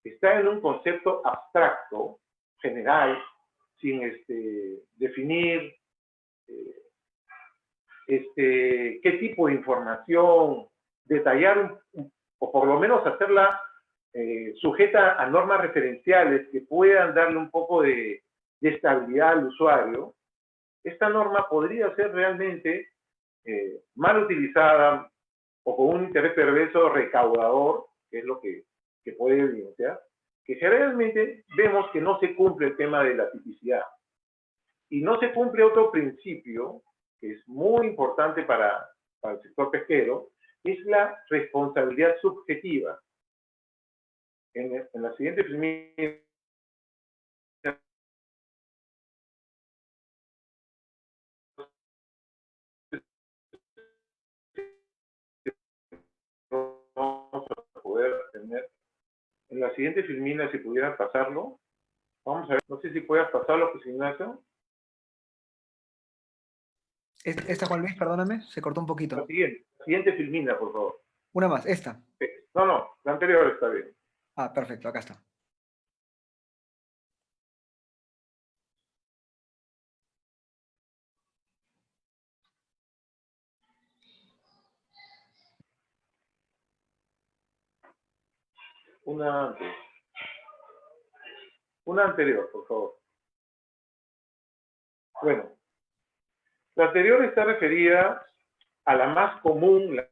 está en un concepto abstracto, general, sin definir qué tipo de información, detallar, o por lo menos hacerla sujeta a normas referenciales que puedan darle un poco de estabilidad al usuario, esta norma podría ser realmente mal utilizada o con un interés perverso recaudador, que es lo que puede evidenciar, que generalmente vemos que no se cumple el tema de la tipicidad. Y no se cumple otro principio que es muy importante para el sector pesquero, es la responsabilidad subjetiva. En la siguiente primera vamos a poder tener. En la siguiente filmina, si pudieran pasarlo, vamos a ver, no sé si puedas pasarlo, pues Ignacio. Esta, Juan Luis, perdóname, se cortó un poquito. La siguiente filmina, por favor. Una más, esta. No, la anterior está bien. Ah, perfecto, acá está. Una antes. Una anterior, por favor. Bueno, la anterior está referida a la más común, la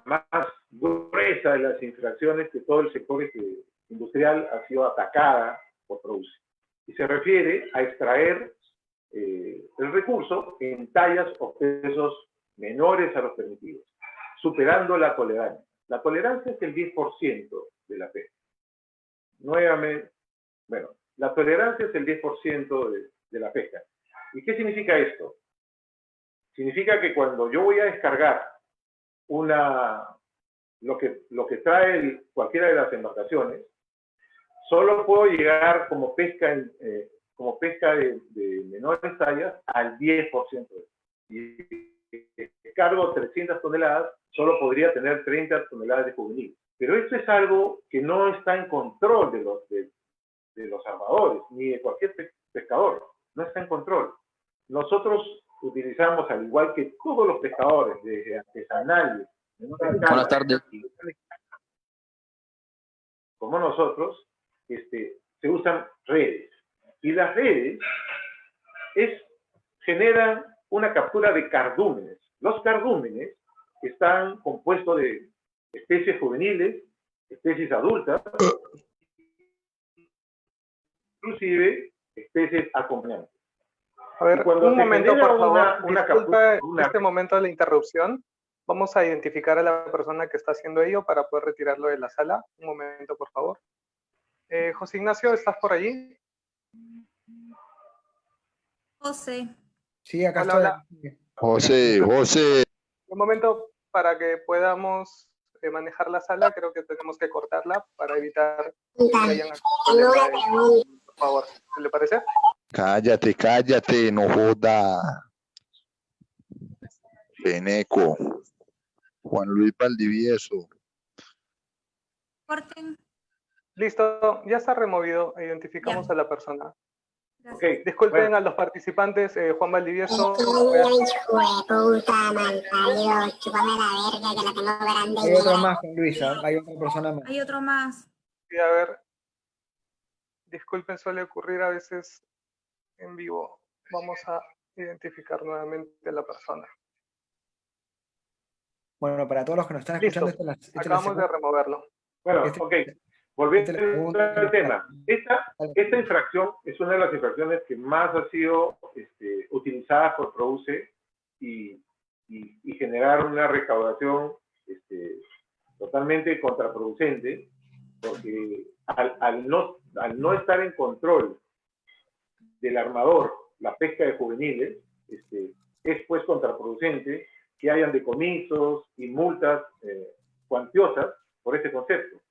más gruesa de las infracciones que todo el sector industrial ha sido atacada por produce. Y se refiere a extraer el recurso en tallas o pesos menores a los permitidos, superando la tolerancia. La tolerancia es el 10% de la pesca. Nuevamente, bueno, la tolerancia es el 10% de la pesca. ¿Y qué significa esto? Significa que cuando yo voy a descargar lo que trae cualquiera de las embarcaciones, solo puedo llegar como pesca de menores tallas al 10%. Y descargo 300 toneladas, solo podría tener 30 toneladas de juvenil. Pero esto es algo que no está en control de los armadores, ni de cualquier pescador. No está en control. Nosotros utilizamos, al igual que todos los pescadores, desde artesanales, buenas tardes, como nosotros, se usan redes. Y las redes generan una captura de cardúmenes. Los cardúmenes están compuestos de especies juveniles, especies adultas, inclusive especies acompañantes. A ver, cuando un se momento, genera por favor. una Disculpe captura, este momento de la interrupción. Vamos a identificar a la persona que está haciendo ello para poder retirarlo de la sala. Un momento, por favor. José Ignacio, ¿estás por allí? José. Sí, acá Hola, estoy. hola. José. Un momento para que podamos manejar la sala. Creo que tenemos que cortarla para evitar que hayan problemas. Por favor, ¿se le parece? Cállate, no joda. Peneco. Juan Luis Valdivieso. Corten. Listo, ya está removido. Identificamos Ya. a la persona. Gracias. Disculpen bueno. a los participantes, Juan Valdivieso. Hay otro más con Luisa, hay otra persona más. Hay otro más. Sí, a ver, disculpen, suele ocurrir a veces en vivo. Vamos a identificar nuevamente a la persona. Bueno, para todos los que nos están Listo, escuchando, esta es la acabamos de segunda. removerlo. Bueno, Este- ok. Volviendo este es el segundo al tema. Esta infracción es una de las infracciones que más ha sido utilizada por PROUCE y generar una recaudación totalmente contraproducente, porque al no estar en control del armador la pesca de juveniles, es pues contraproducente que hayan decomisos y multas cuantiosas por este concepto.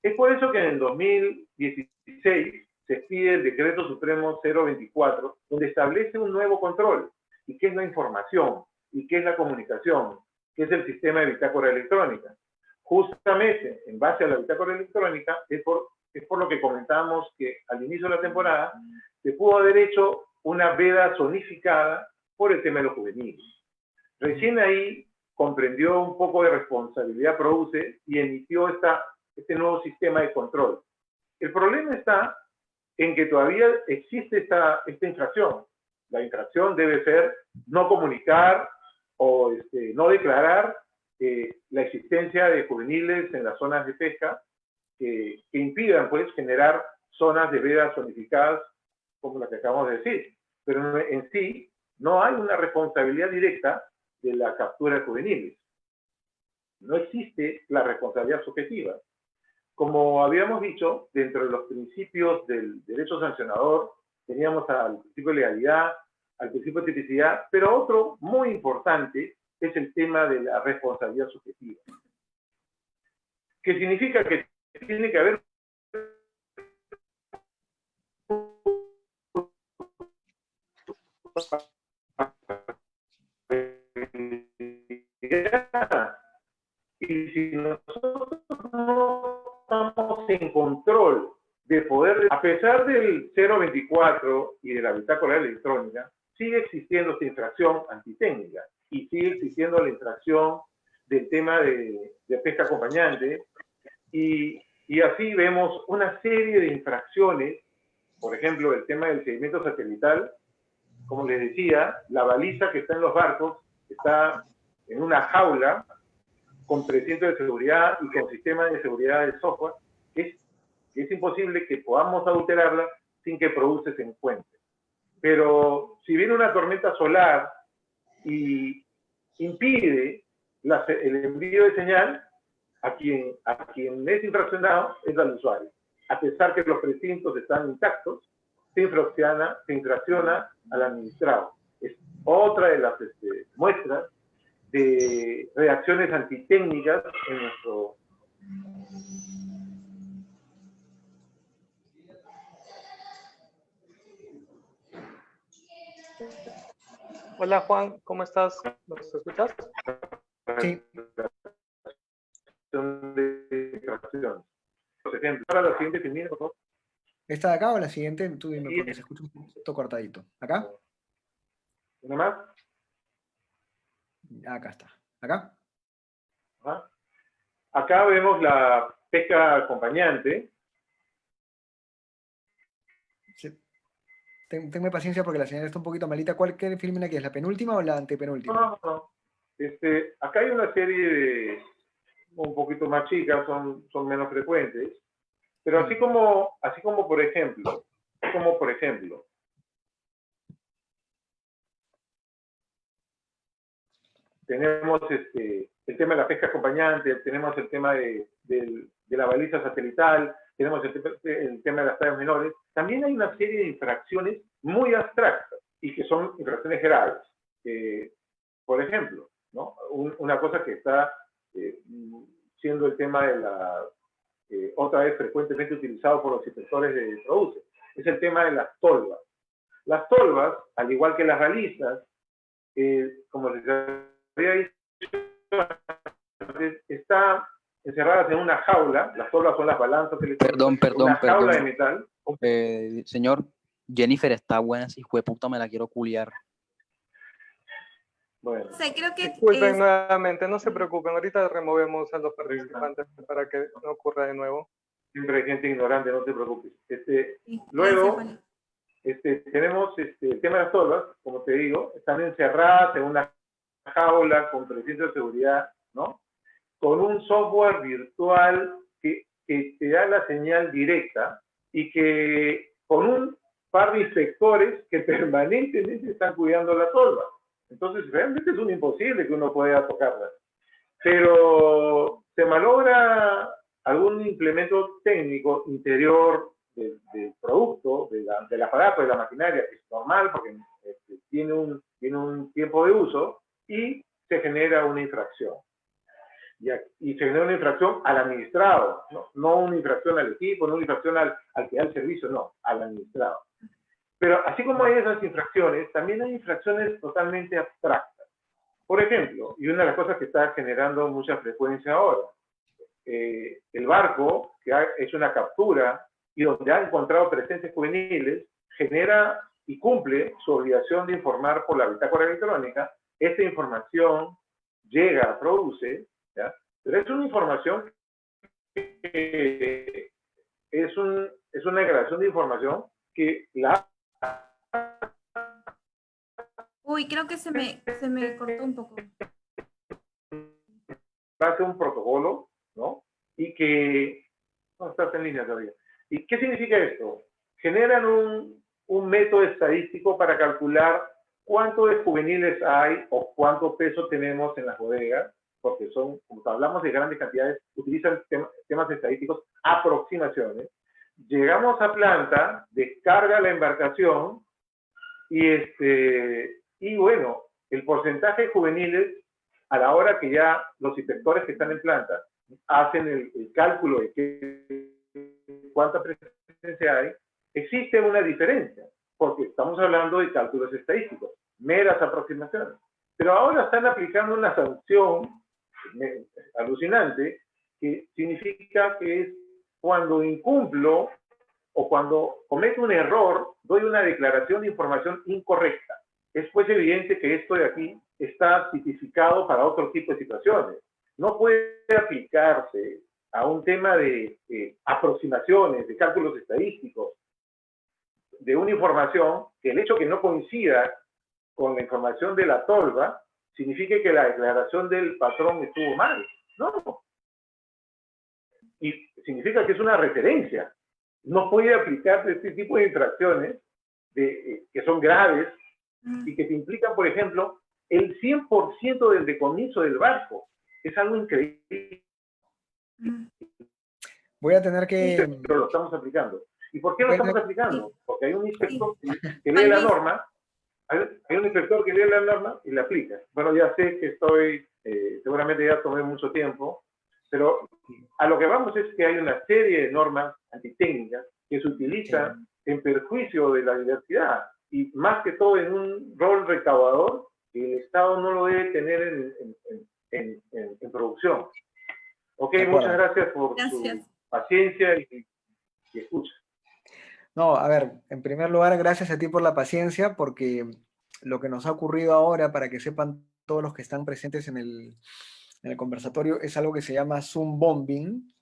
Es por eso que en el 2016 se expide el Decreto Supremo 024, donde establece un nuevo control, y qué es la información, y qué es la comunicación, qué es el sistema de bitácora electrónica. Justamente, en base a la bitácora electrónica, es por lo que comentábamos que al inicio de la temporada se pudo haber hecho una veda zonificada por el tema de los juveniles. Recién ahí comprendió un poco de responsabilidad PROUCE y emitió este nuevo sistema de control. El problema está en que todavía existe esta infracción. La infracción debe ser no comunicar o no declarar la existencia de juveniles en las zonas de pesca que impidan pues generar zonas de veda zonificadas como la que acabamos de decir. Pero en sí no hay una responsabilidad directa de la captura de juveniles. No existe la responsabilidad subjetiva. Como habíamos dicho, dentro de los principios del derecho sancionador, teníamos al principio de legalidad, al principio de tipicidad, pero otro muy importante es el tema de la responsabilidad subjetiva. Que significa que tiene que haber y si nosotros no estamos en control de poder, a pesar del 024 y de la bitácora electrónica, sigue existiendo esta infracción antitécnica y sigue existiendo la infracción del tema de pesca acompañante y así vemos una serie de infracciones, por ejemplo, el tema del seguimiento satelital. Como les decía, la baliza que está en los barcos está en una jaula con precinto de seguridad y con sistema de seguridad de software, que es imposible que podamos adulterarla sin que PROUCE se encuentre. Pero si viene una tormenta solar y impide el envío de señal, a quien es infraccionado es al usuario. A pesar que los precintos están intactos, se infracciona al administrado. Es otra de las muestras de reacciones antitécnicas en nuestro... Hola Juan, ¿cómo estás? ¿Nos escuchas? Sí. De infracción. Por ejemplo, para la siguiente filmina, por favor. ¿Esta de acá o la siguiente? Tú dime, porque se escucha un poquito cortadito. ¿Acá? ¿Una más? Acá está. ¿Acá? Ajá. Acá vemos la pesca acompañante. Sí. Tenme paciencia porque la señal está un poquito malita. ¿Qué filmina que es? ¿La penúltima o la antepenúltima? No. Acá hay una serie de un poquito más chicas, son menos frecuentes, pero así como por ejemplo, tenemos el tema de la pesca acompañante, tenemos el tema de la baliza satelital, tenemos el tema de las tallas menores. También hay una serie de infracciones muy abstractas y que son infracciones graves. Por ejemplo, ¿no? Una cosa que está siendo el tema de otra vez frecuentemente utilizado por los inspectores de PRODUCE, es el tema de las tolvas. Las tolvas, al igual que las balizas, como les había dicho, están encerradas en una jaula. Las tolvas son las balanzas electrónicas. Perdón. Una jaula de metal. Señor, Jennifer está buena, si hijo de puta me la quiero culiar. Bueno. O sea, creo que Disculpen nuevamente, no se preocupen, ahorita removemos a los participantes para que no ocurra de nuevo. Siempre hay gente ignorante, no te preocupes. sí, Luego, gracias, tenemos el tema de las tolvas, como te digo, están encerradas en una jaula con precinto de seguridad, ¿no? Con un software virtual que te da la señal directa y que con un par de inspectores que permanentemente están cuidando la tolva. Entonces, realmente es un imposible que uno pueda tocarla. Pero se malogra algún implemento técnico interior del producto, del aparato, de la maquinaria, que es normal porque tiene un tiempo de uso, y se genera una infracción. Y se genera una infracción al administrado, no una infracción al equipo, no una infracción al que da el servicio, no, al administrado. Pero así como hay esas infracciones, también hay infracciones totalmente abstractas. Por ejemplo, y una de las cosas que está generando mucha frecuencia ahora, el barco que ha hecho una captura y donde ha encontrado presentes juveniles, genera y cumple su obligación de informar por la bitácora electrónica. Esta información llega a PRODUCE, ¿ya? Pero es una información que es una declaración de información que la... Uy, creo que se me cortó un poco. Hace un protocolo, ¿no? Y que... No, estás en línea todavía. ¿Y qué significa esto? Generan un método estadístico para calcular cuánto de juveniles hay o cuánto peso tenemos en las bodegas, porque son, como hablamos de grandes cantidades, utilizan temas estadísticos, aproximaciones. Llegamos a planta, descarga la embarcación y bueno, el porcentaje de juveniles, a la hora que ya los inspectores que están en planta hacen el cálculo de cuánta presencia hay, existe una diferencia, porque estamos hablando de cálculos estadísticos, meras aproximaciones. Pero ahora están aplicando una sanción alucinante, que significa que es cuando incumplo o cuando cometo un error, doy una declaración de información incorrecta. Es pues evidente que esto de aquí está tipificado para otro tipo de situaciones. No puede aplicarse a un tema de aproximaciones, de cálculos estadísticos, de una información que el hecho que no coincida con la información de la tolva significa que la declaración del patrón estuvo mal. No. Y significa que es una referencia. No puede aplicarse este tipo de infracciones que son graves y que te implican, por ejemplo, el 100% del decomiso del barco. Es algo increíble. Voy a tener que... Pero lo estamos aplicando. ¿Y por qué lo estamos aplicando? Porque hay un inspector que lee la norma, hay un inspector que lee la norma y la aplica. Bueno, ya sé que seguramente ya tomé mucho tiempo, pero a lo que vamos es que hay una serie de normas antitécnicas que se utilizan en perjuicio de la diversidad y más que todo en un rol recaudador que el Estado no lo debe tener en producción. Ok, muchas gracias por su paciencia y escucha. No, a ver, en primer lugar, gracias a ti por la paciencia, porque lo que nos ha ocurrido ahora, para que sepan todos los que están presentes en el conversatorio, es algo que se llama Zoom Bombing.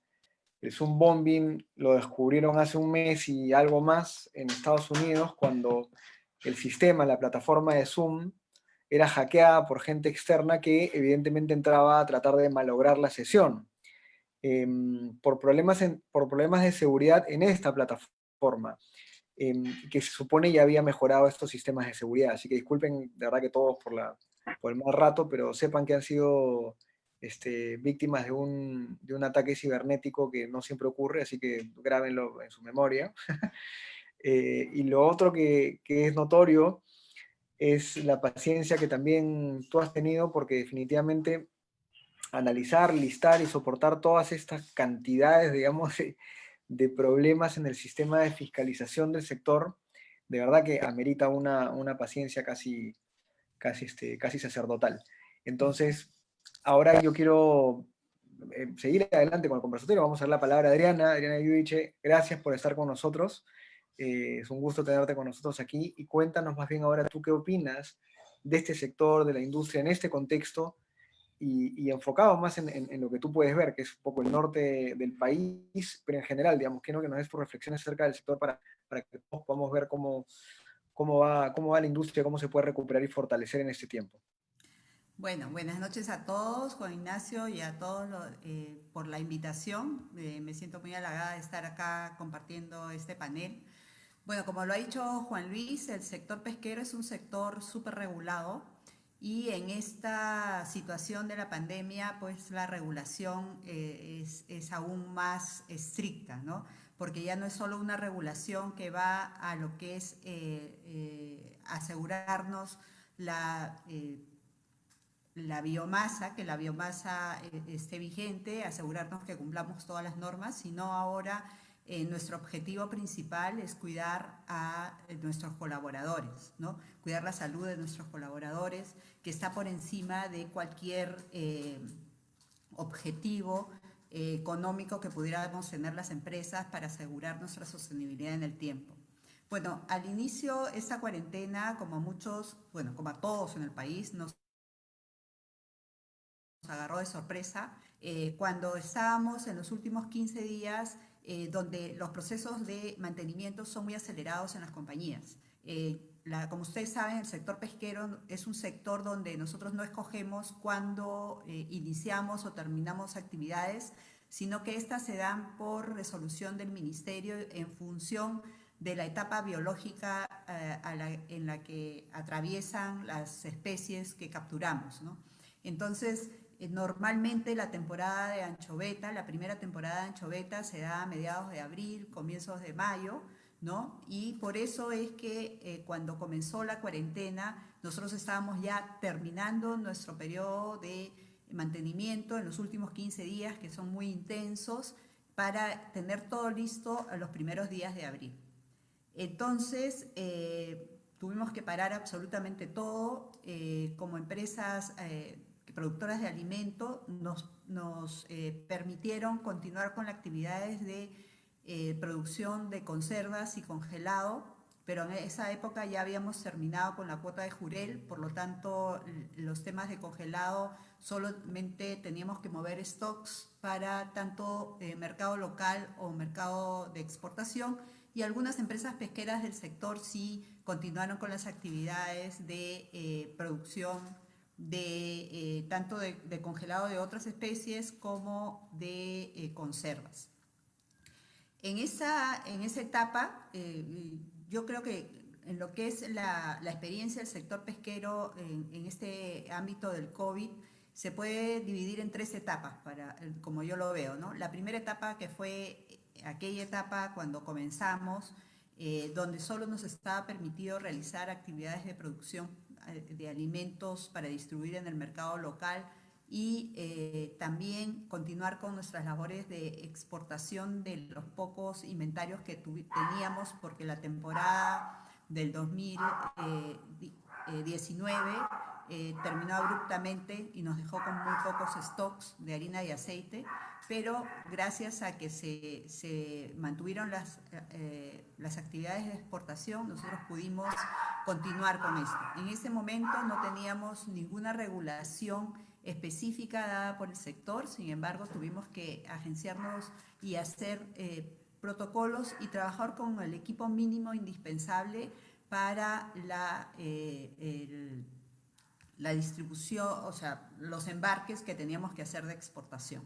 El Zoom Bombing lo descubrieron hace un mes y algo más en Estados Unidos, cuando el sistema, la plataforma de Zoom, era hackeada por gente externa que evidentemente entraba a tratar de malograr la sesión. Por problemas de seguridad en esta plataforma, que se supone ya había mejorado estos sistemas de seguridad. Así que disculpen de verdad que todos por el mal rato, pero sepan que han sido víctimas de un ataque cibernético que no siempre ocurre, así que grábenlo en su memoria. Y lo otro que es notorio es la paciencia que también tú has tenido, porque definitivamente analizar, listar y soportar todas estas cantidades, digamos, de problemas en el sistema de fiscalización del sector, de verdad que amerita una paciencia casi sacerdotal. Entonces, ahora yo quiero seguir adelante con el conversatorio. Vamos a dar la palabra a Adriana Yudiche. Gracias por estar con nosotros. Es un gusto tenerte con nosotros aquí, y cuéntanos más bien ahora tú qué opinas de este sector, de la industria en este contexto, y enfocado más en lo que tú puedes ver, que es un poco el norte del país, pero en general, digamos, quiero que nos des tus reflexiones acerca del sector para que todos podamos ver cómo va la industria, cómo se puede recuperar y fortalecer en este tiempo. Bueno, buenas noches a todos, Juan Ignacio, y a todos por la invitación. Me siento muy halagada de estar acá compartiendo este panel. Bueno, como lo ha dicho Juan Luis, el sector pesquero es un sector súper regulado, y en esta situación de la pandemia, pues la regulación es aún más estricta, ¿no? Porque ya no es solo una regulación que va a lo que es asegurarnos la biomasa, que la biomasa esté vigente, asegurarnos que cumplamos todas las normas, sino ahora nuestro objetivo principal es cuidar a nuestros colaboradores, ¿no? Cuidar la salud de nuestros colaboradores, que está por encima de cualquier objetivo económico que pudiéramos tener las empresas para asegurar nuestra sostenibilidad en el tiempo. Bueno, al inicio esta cuarentena, como a muchos, bueno, como a todos en el país, nos agarró de sorpresa cuando estábamos en los últimos 15 días donde los procesos de mantenimiento son muy acelerados en las compañías. Como ustedes saben, el sector pesquero es un sector donde nosotros no escogemos cuándo iniciamos o terminamos actividades, sino que estas se dan por resolución del ministerio en función de la etapa biológica en la que atraviesan las especies que capturamos, ¿no? Entonces, normalmente la temporada de anchoveta, la primera temporada de anchoveta se da a mediados de abril, comienzos de mayo, ¿no? Y por eso es que cuando comenzó la cuarentena, nosotros estábamos ya terminando nuestro periodo de mantenimiento en los últimos 15 días, que son muy intensos, para tener todo listo a los primeros días de abril. Entonces, tuvimos que parar absolutamente todo. Como empresas productoras de alimento nos permitieron continuar con las actividades de producción de conservas y congelado, pero en esa época ya habíamos terminado con la cuota de jurel, por lo tanto los temas de congelado solamente teníamos que mover stocks para tanto mercado local o mercado de exportación, y algunas empresas pesqueras del sector sí continuaron con las actividades de producción tanto de congelado de otras especies como de conservas. En esa etapa, yo creo que en lo que es la experiencia del sector pesquero en este ámbito del COVID, se puede dividir en 3 etapas, como yo lo veo, ¿no? La primera etapa, que fue aquella etapa cuando comenzamos, donde solo nos estaba permitido realizar actividades de producción de alimentos para distribuir en el mercado local, y también continuar con nuestras labores de exportación de los pocos inventarios que teníamos, porque la temporada del 2019 terminó abruptamente y nos dejó con muy pocos stocks de harina y aceite, pero gracias a que se mantuvieron las actividades de exportación, nosotros pudimos continuar con esto. En ese momento no teníamos ninguna regulación específica dada por el sector, sin embargo tuvimos que agenciarnos y hacer protocolos y trabajar con el equipo mínimo indispensable para la distribución, o sea, los embarques que teníamos que hacer de exportación.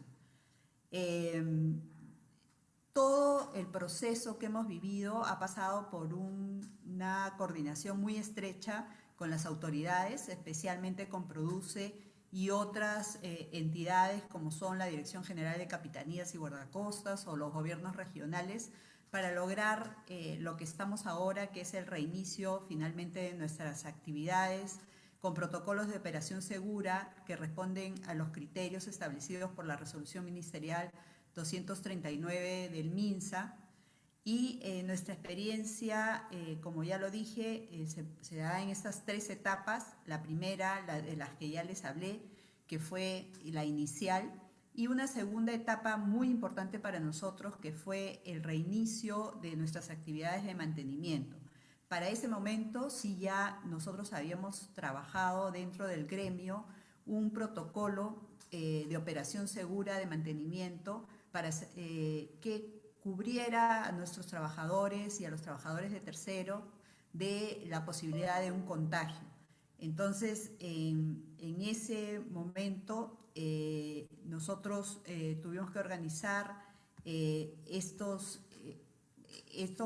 Todo el proceso que hemos vivido ha pasado por una coordinación muy estrecha con las autoridades, especialmente con Produce y otras entidades como son la Dirección General de Capitanías y Guardacostas o los gobiernos regionales, para lograr lo que estamos ahora, que es el reinicio finalmente de nuestras actividades con protocolos de operación segura que responden a los criterios establecidos por la Resolución Ministerial 239 del MINSA. Y nuestra experiencia, como ya lo dije, se da en estas 3 etapas. La primera, la de las que ya les hablé, que fue la inicial, y una segunda etapa muy importante para nosotros, que fue el reinicio de nuestras actividades de mantenimiento. Para ese momento, sí, ya nosotros habíamos trabajado dentro del gremio un protocolo de operación segura de mantenimiento para que cubriera a nuestros trabajadores y a los trabajadores de tercero de la posibilidad de un contagio. Entonces, en ese momento, nosotros tuvimos que organizar estos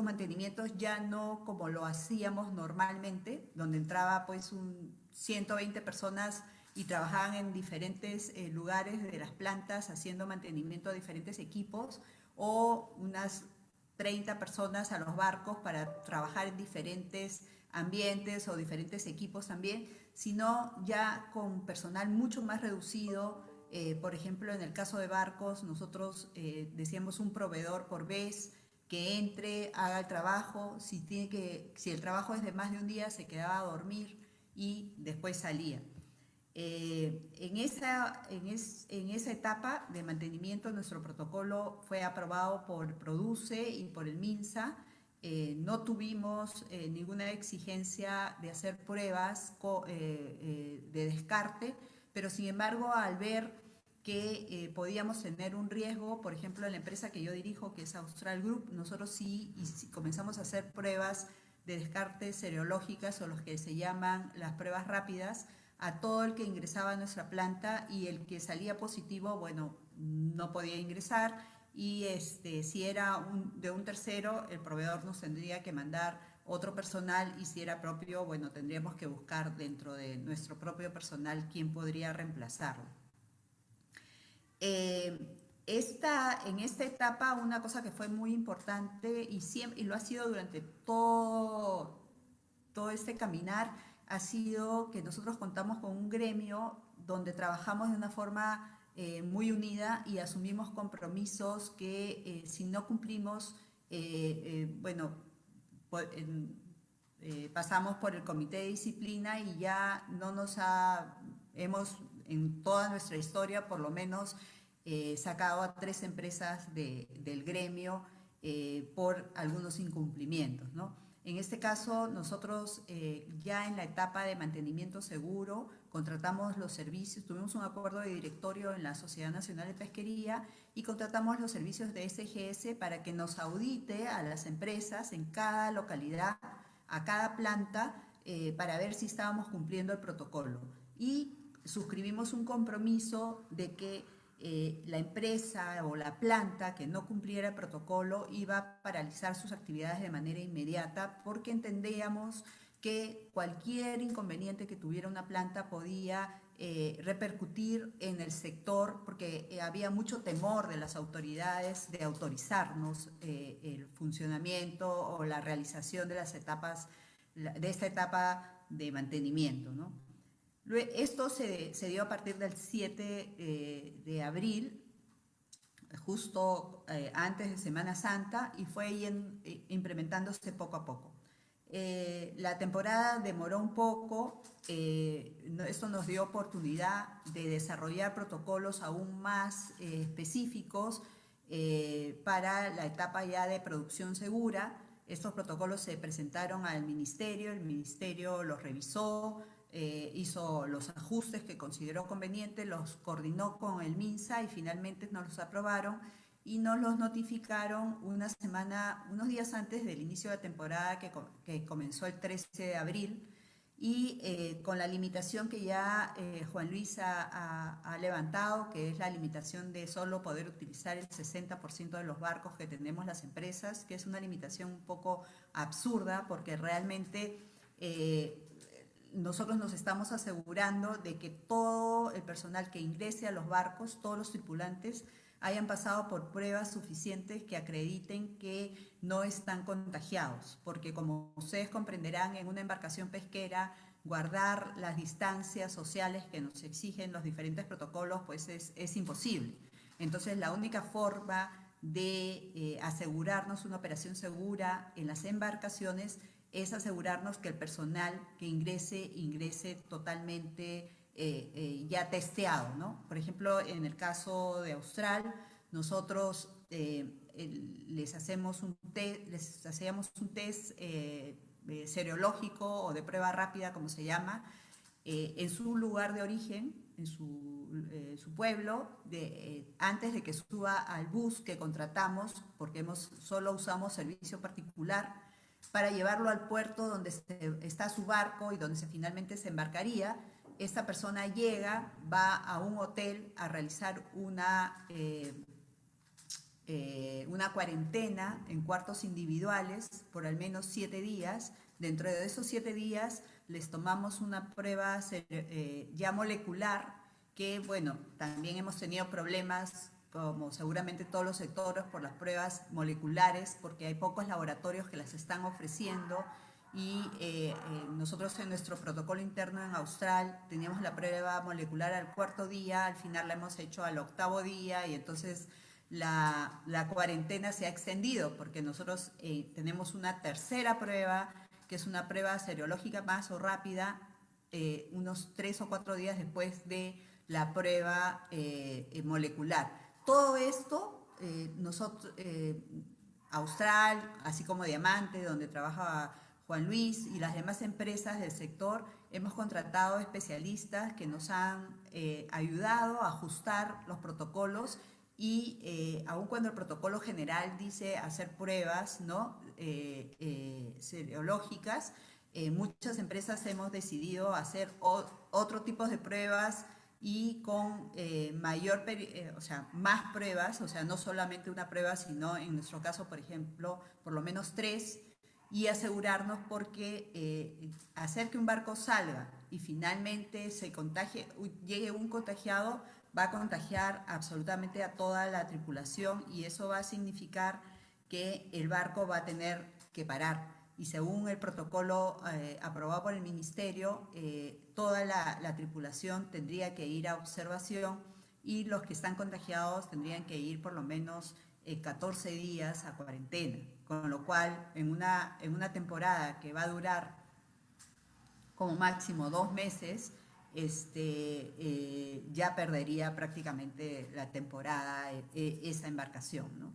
mantenimientos ya no como lo hacíamos normalmente, donde entraba pues 120 personas y trabajaban en diferentes lugares de las plantas haciendo mantenimiento a diferentes equipos, o unas 30 personas a los barcos para trabajar en diferentes ambientes o diferentes equipos también, sino ya con personal mucho más reducido. Por ejemplo, en el caso de barcos, nosotros decíamos un proveedor por vez que entre, haga el trabajo, si el trabajo es de más de un día, se quedaba a dormir y después salía. En esa etapa de mantenimiento, nuestro protocolo fue aprobado por Produce y por el MINSA. No tuvimos ninguna exigencia de hacer pruebas de descarte, pero sin embargo, al ver que podíamos tener un riesgo, por ejemplo, en la empresa que yo dirijo, que es Austral Group, nosotros sí comenzamos a hacer pruebas de descarte serológicas, o los que se llaman las pruebas rápidas, a todo el que ingresaba a nuestra planta, y el que salía positivo, bueno, no podía ingresar, y si era de un tercero, el proveedor nos tendría que mandar otro personal, y si era propio, bueno, tendríamos que buscar dentro de nuestro propio personal quién podría reemplazarlo. En esta etapa, una cosa que fue muy importante y lo ha sido durante todo este caminar, ha sido que nosotros contamos con un gremio donde trabajamos de una forma muy unida y asumimos compromisos que si no cumplimos, pasamos por el comité de disciplina, y ya hemos en toda nuestra historia por lo menos sacado a 3 empresas del gremio por algunos incumplimientos, ¿no? En este caso, nosotros ya en la etapa de mantenimiento seguro contratamos los servicios, tuvimos un acuerdo de directorio en la Sociedad Nacional de Pesquería y contratamos los servicios de SGS para que nos audite a las empresas en cada localidad, a cada planta, para ver si estábamos cumpliendo el protocolo. Y suscribimos un compromiso de que la empresa o la planta que no cumpliera el protocolo iba a paralizar sus actividades de manera inmediata, porque entendíamos que cualquier inconveniente que tuviera una planta podía repercutir en el sector, porque había mucho temor de las autoridades de autorizarnos el funcionamiento o la realización de esta etapa de mantenimiento, ¿no? Esto se dio a partir del 7 de abril, justo antes de Semana Santa, y fue implementándose poco a poco. La temporada demoró un poco, esto nos dio oportunidad de desarrollar protocolos aún más específicos para la etapa ya de producción segura. Estos protocolos se presentaron al ministerio, el ministerio los revisó, hizo los ajustes que consideró convenientes, los coordinó con el MINSA y finalmente nos los aprobaron y nos los notificaron unos días antes del inicio de la temporada que comenzó el 13 de abril. y con la limitación que ya Juan Luis ha levantado, que es la limitación de solo poder utilizar el 60% de los barcos que tenemos las empresas, que es una limitación un poco absurda porque realmente nosotros nos estamos asegurando de que todo el personal que ingrese a los barcos, todos los tripulantes, hayan pasado por pruebas suficientes que acrediten que no están contagiados, porque como ustedes comprenderán, en una embarcación pesquera, guardar las distancias sociales que nos exigen los diferentes protocolos, pues es imposible. Entonces, la única forma de asegurarnos una operación segura en las embarcaciones es asegurarnos que el personal que ingrese totalmente ya testeado, ¿no? Por ejemplo, en el caso de Austral, nosotros les hacíamos un test serológico o de prueba rápida, como se llama, en su lugar de origen, en su pueblo, antes de que suba al bus que contratamos, porque solo usamos servicio particular, para llevarlo al puerto donde está su barco y donde finalmente se embarcaría. Esta persona llega, va a un hotel a realizar una cuarentena en cuartos individuales por al menos 7 días. Dentro de esos 7 días les tomamos una prueba ya molecular, que bueno, también hemos tenido problemas, como seguramente todos los sectores, por las pruebas moleculares, porque hay pocos laboratorios que las están ofreciendo. Y nosotros en nuestro protocolo interno en Austral teníamos la prueba molecular al 4.º día, al final la hemos hecho al 8.º día, y entonces la cuarentena se ha extendido porque nosotros tenemos una tercera prueba, que es una prueba serológica más o rápida, unos 3 o 4 días después de la prueba molecular. Todo esto, Austral, así como Diamante, donde trabaja Juan Luis, y las demás empresas del sector, hemos contratado especialistas que nos han ayudado a ajustar los protocolos, y aun cuando el protocolo general dice hacer pruebas, ¿no? Serológicas, muchas empresas hemos decidido hacer otro tipo de pruebas y con más pruebas, o sea, no solamente una prueba, sino en nuestro caso, por ejemplo, por lo menos 3, y asegurarnos, porque hacer que un barco salga y finalmente llegue un contagiado, va a contagiar absolutamente a toda la tripulación, y eso va a significar que el barco va a tener que parar. Y según el protocolo aprobado por el Ministerio, toda la tripulación tendría que ir a observación, y los que están contagiados tendrían que ir por lo menos 14 días a cuarentena, con lo cual en una temporada que va a durar como máximo 2 meses, ya perdería prácticamente la temporada esa embarcación, ¿no?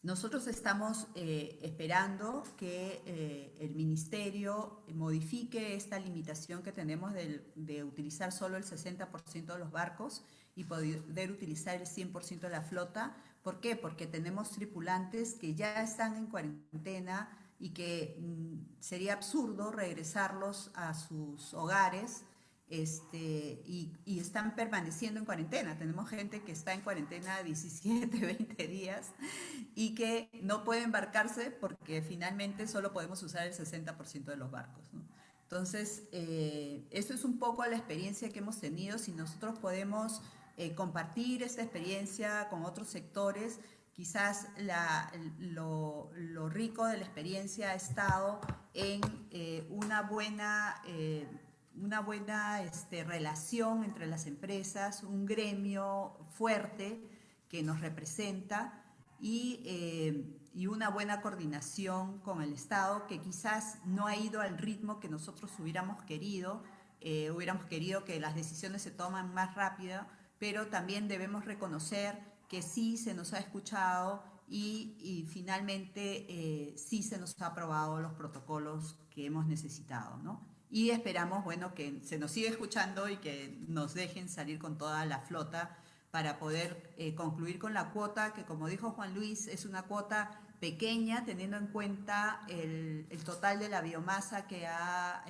Nosotros estamos esperando que el Ministerio modifique esta limitación que tenemos de utilizar solo el 60% de los barcos y poder utilizar el 100% de la flota. ¿Por qué? Porque tenemos tripulantes que ya están en cuarentena y que sería absurdo regresarlos a sus hogares y están permaneciendo en cuarentena. Tenemos gente que está en cuarentena 17, 20 días y que no puede embarcarse porque finalmente solo podemos usar el 60% de los barcos, ¿no? Entonces, eso es un poco la experiencia que hemos tenido. Si nosotros podemos compartir esta experiencia con otros sectores, quizás lo rico de la experiencia ha estado en una buena relación entre las empresas, un gremio fuerte que nos representa, y una buena coordinación con el Estado, que quizás no ha ido al ritmo que nosotros hubiéramos querido que las decisiones se toman más rápido, pero también debemos reconocer que sí se nos ha escuchado y finalmente sí se nos ha aprobado los protocolos que hemos necesitado, ¿no? Y esperamos, bueno, que se nos siga escuchando y que nos dejen salir con toda la flota para poder concluir con la cuota que, como dijo Juan Luis, es una cuota pequeña, teniendo en cuenta el total de la biomasa que ha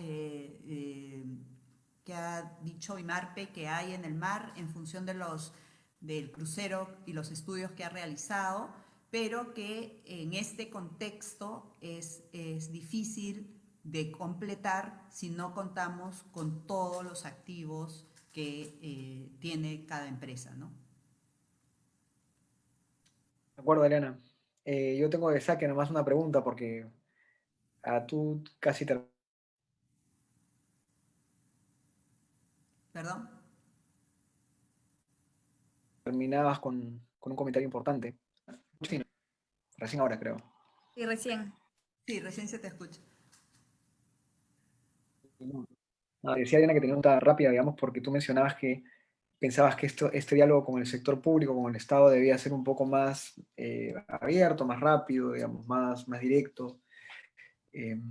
dicho IMARPE que hay en el mar en función del crucero y los estudios que ha realizado, pero que en este contexto es difícil de completar si no contamos con todos los activos que tiene cada empresa, ¿no? De acuerdo, Eliana. Yo tengo de saque nomás una pregunta porque tú casi ¿Perdón? terminabas con un comentario importante. Sí, recién ahora creo. Sí, recién. Sí, recién se te escucha. No, decía Diana que tenía una pregunta rápida, digamos, porque tú mencionabas que pensabas que este diálogo con el sector público, con el Estado, debía ser un poco más abierto, más rápido, digamos, más directo. Eh,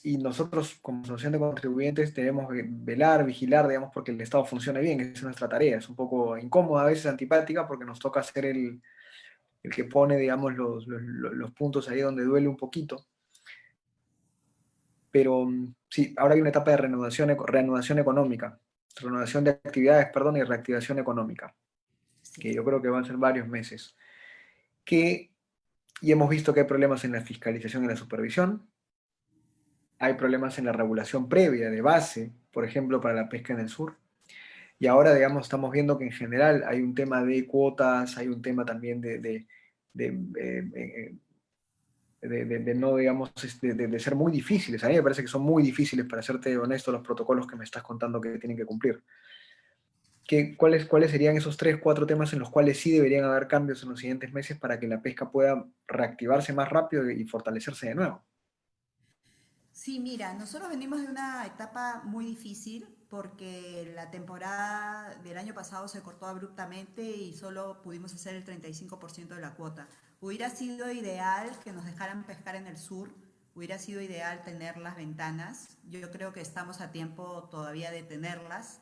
y nosotros, como asociación de contribuyentes, debemos velar, vigilar, digamos, porque el Estado funcione bien, esa es nuestra tarea. Es un poco incómoda, a veces antipática, porque nos toca ser el que pone, digamos, los puntos ahí donde duele un poquito. Pero sí, ahora hay una etapa de reanudación económica, renovación de actividades, perdón, y reactivación económica, que yo creo que van a ser varios meses. Y hemos visto que hay problemas en la fiscalización y la supervisión, hay problemas en la regulación previa, de base, por ejemplo, para la pesca en el sur. Y ahora, digamos, estamos viendo que en general hay un tema de cuotas, hay un tema también de no, digamos, de ser muy difíciles. A mí me parece que son muy difíciles, para serte honesto, los protocolos que me estás contando que tienen que cumplir. ¿Cuáles serían esos 3, 4 temas en los cuales sí deberían haber cambios en los siguientes meses para que la pesca pueda reactivarse más rápido y fortalecerse de nuevo? Sí, mira, nosotros venimos de una etapa muy difícil porque la temporada del año pasado se cortó abruptamente y solo pudimos hacer el 35% de la cuota. Hubiera sido ideal que nos dejaran pescar en el sur, hubiera sido ideal tener las ventanas. Yo creo que estamos a tiempo todavía de tenerlas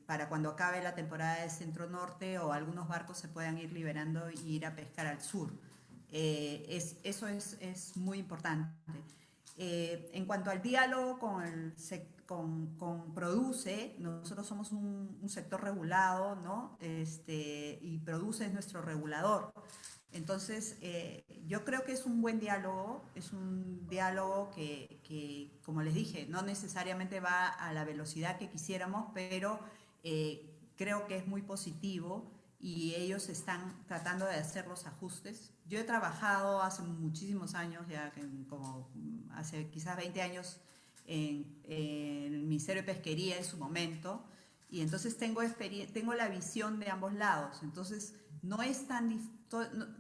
para cuando acabe la temporada del centro norte o algunos barcos se puedan ir liberando y ir a pescar al sur. Eso es muy importante. En cuanto al diálogo con Produce, nosotros somos un sector regulado, ¿no? Y Produce es nuestro regulador. Entonces, yo creo que es un buen diálogo, es un diálogo que, como les dije, no necesariamente va a la velocidad que quisiéramos, pero creo que es muy positivo y ellos están tratando de hacer los ajustes. Yo he trabajado hace muchísimos años, ya como hace quizás 20 años, en el Ministerio de Pesquería en su momento, y entonces tengo la visión de ambos lados. Entonces, no es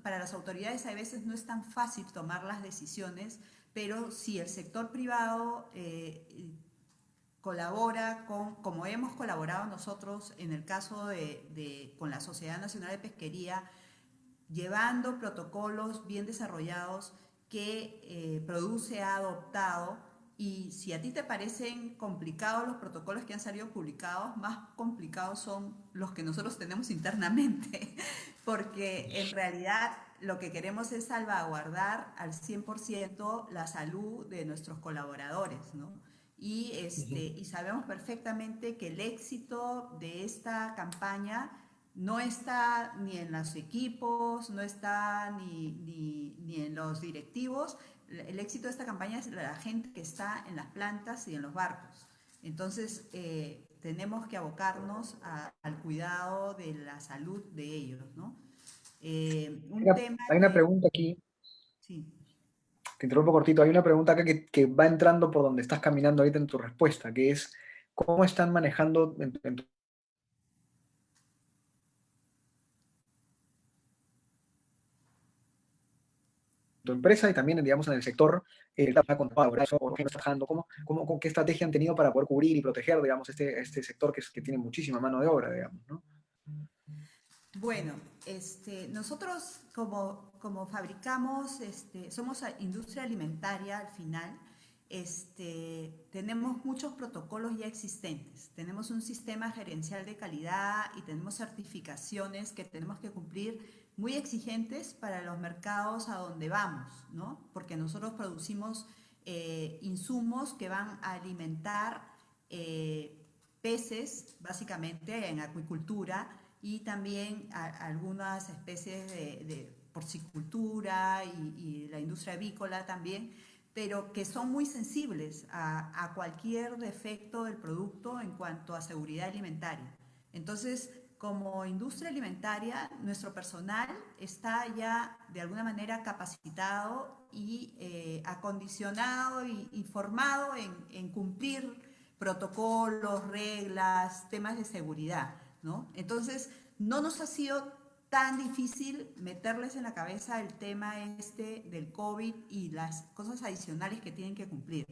para las autoridades a veces no es tan fácil tomar las decisiones, pero si el sector privado colabora como hemos colaborado nosotros en el caso con la Sociedad Nacional de Pesquería, llevando protocolos bien desarrollados que Produce ha adoptado. Y si a ti te parecen complicados los protocolos que han salido publicados, más complicados son los que nosotros tenemos internamente, porque en realidad lo que queremos es salvaguardar al 100% la salud de nuestros colaboradores, ¿no? Y sabemos perfectamente que el éxito de esta campaña no está ni en los equipos, no está ni en los directivos. El éxito de esta campaña es la gente que está en las plantas y en los barcos. Entonces, tenemos que abocarnos al cuidado de la salud de ellos, ¿no? Hay una pregunta aquí, Sí. te interrumpo cortito, hay una pregunta acá que va entrando por donde estás caminando ahorita en tu respuesta, que es, ¿cómo están manejando en tu empresa y también, digamos, en el sector, con trabajando, qué estrategia han tenido para poder cubrir y proteger, digamos, este sector que tiene muchísima mano de obra, digamos, ¿no? Bueno, nosotros como fabricamos, somos industria alimentaria al final, tenemos muchos protocolos ya existentes. Tenemos un sistema gerencial de calidad y tenemos certificaciones que tenemos que cumplir muy exigentes para los mercados a donde vamos, ¿no? Porque nosotros producimos insumos que van a alimentar peces, básicamente en acuicultura, y también algunas especies de porcicultura y la industria avícola también, pero que son muy sensibles a cualquier defecto del producto en cuanto a seguridad alimentaria. Entonces, como industria alimentaria, nuestro personal está ya de alguna manera capacitado y acondicionado y formado en cumplir protocolos, reglas, temas de seguridad, ¿no? Entonces, no nos ha sido tan difícil meterles en la cabeza el tema del COVID y las cosas adicionales que tienen que cumplir.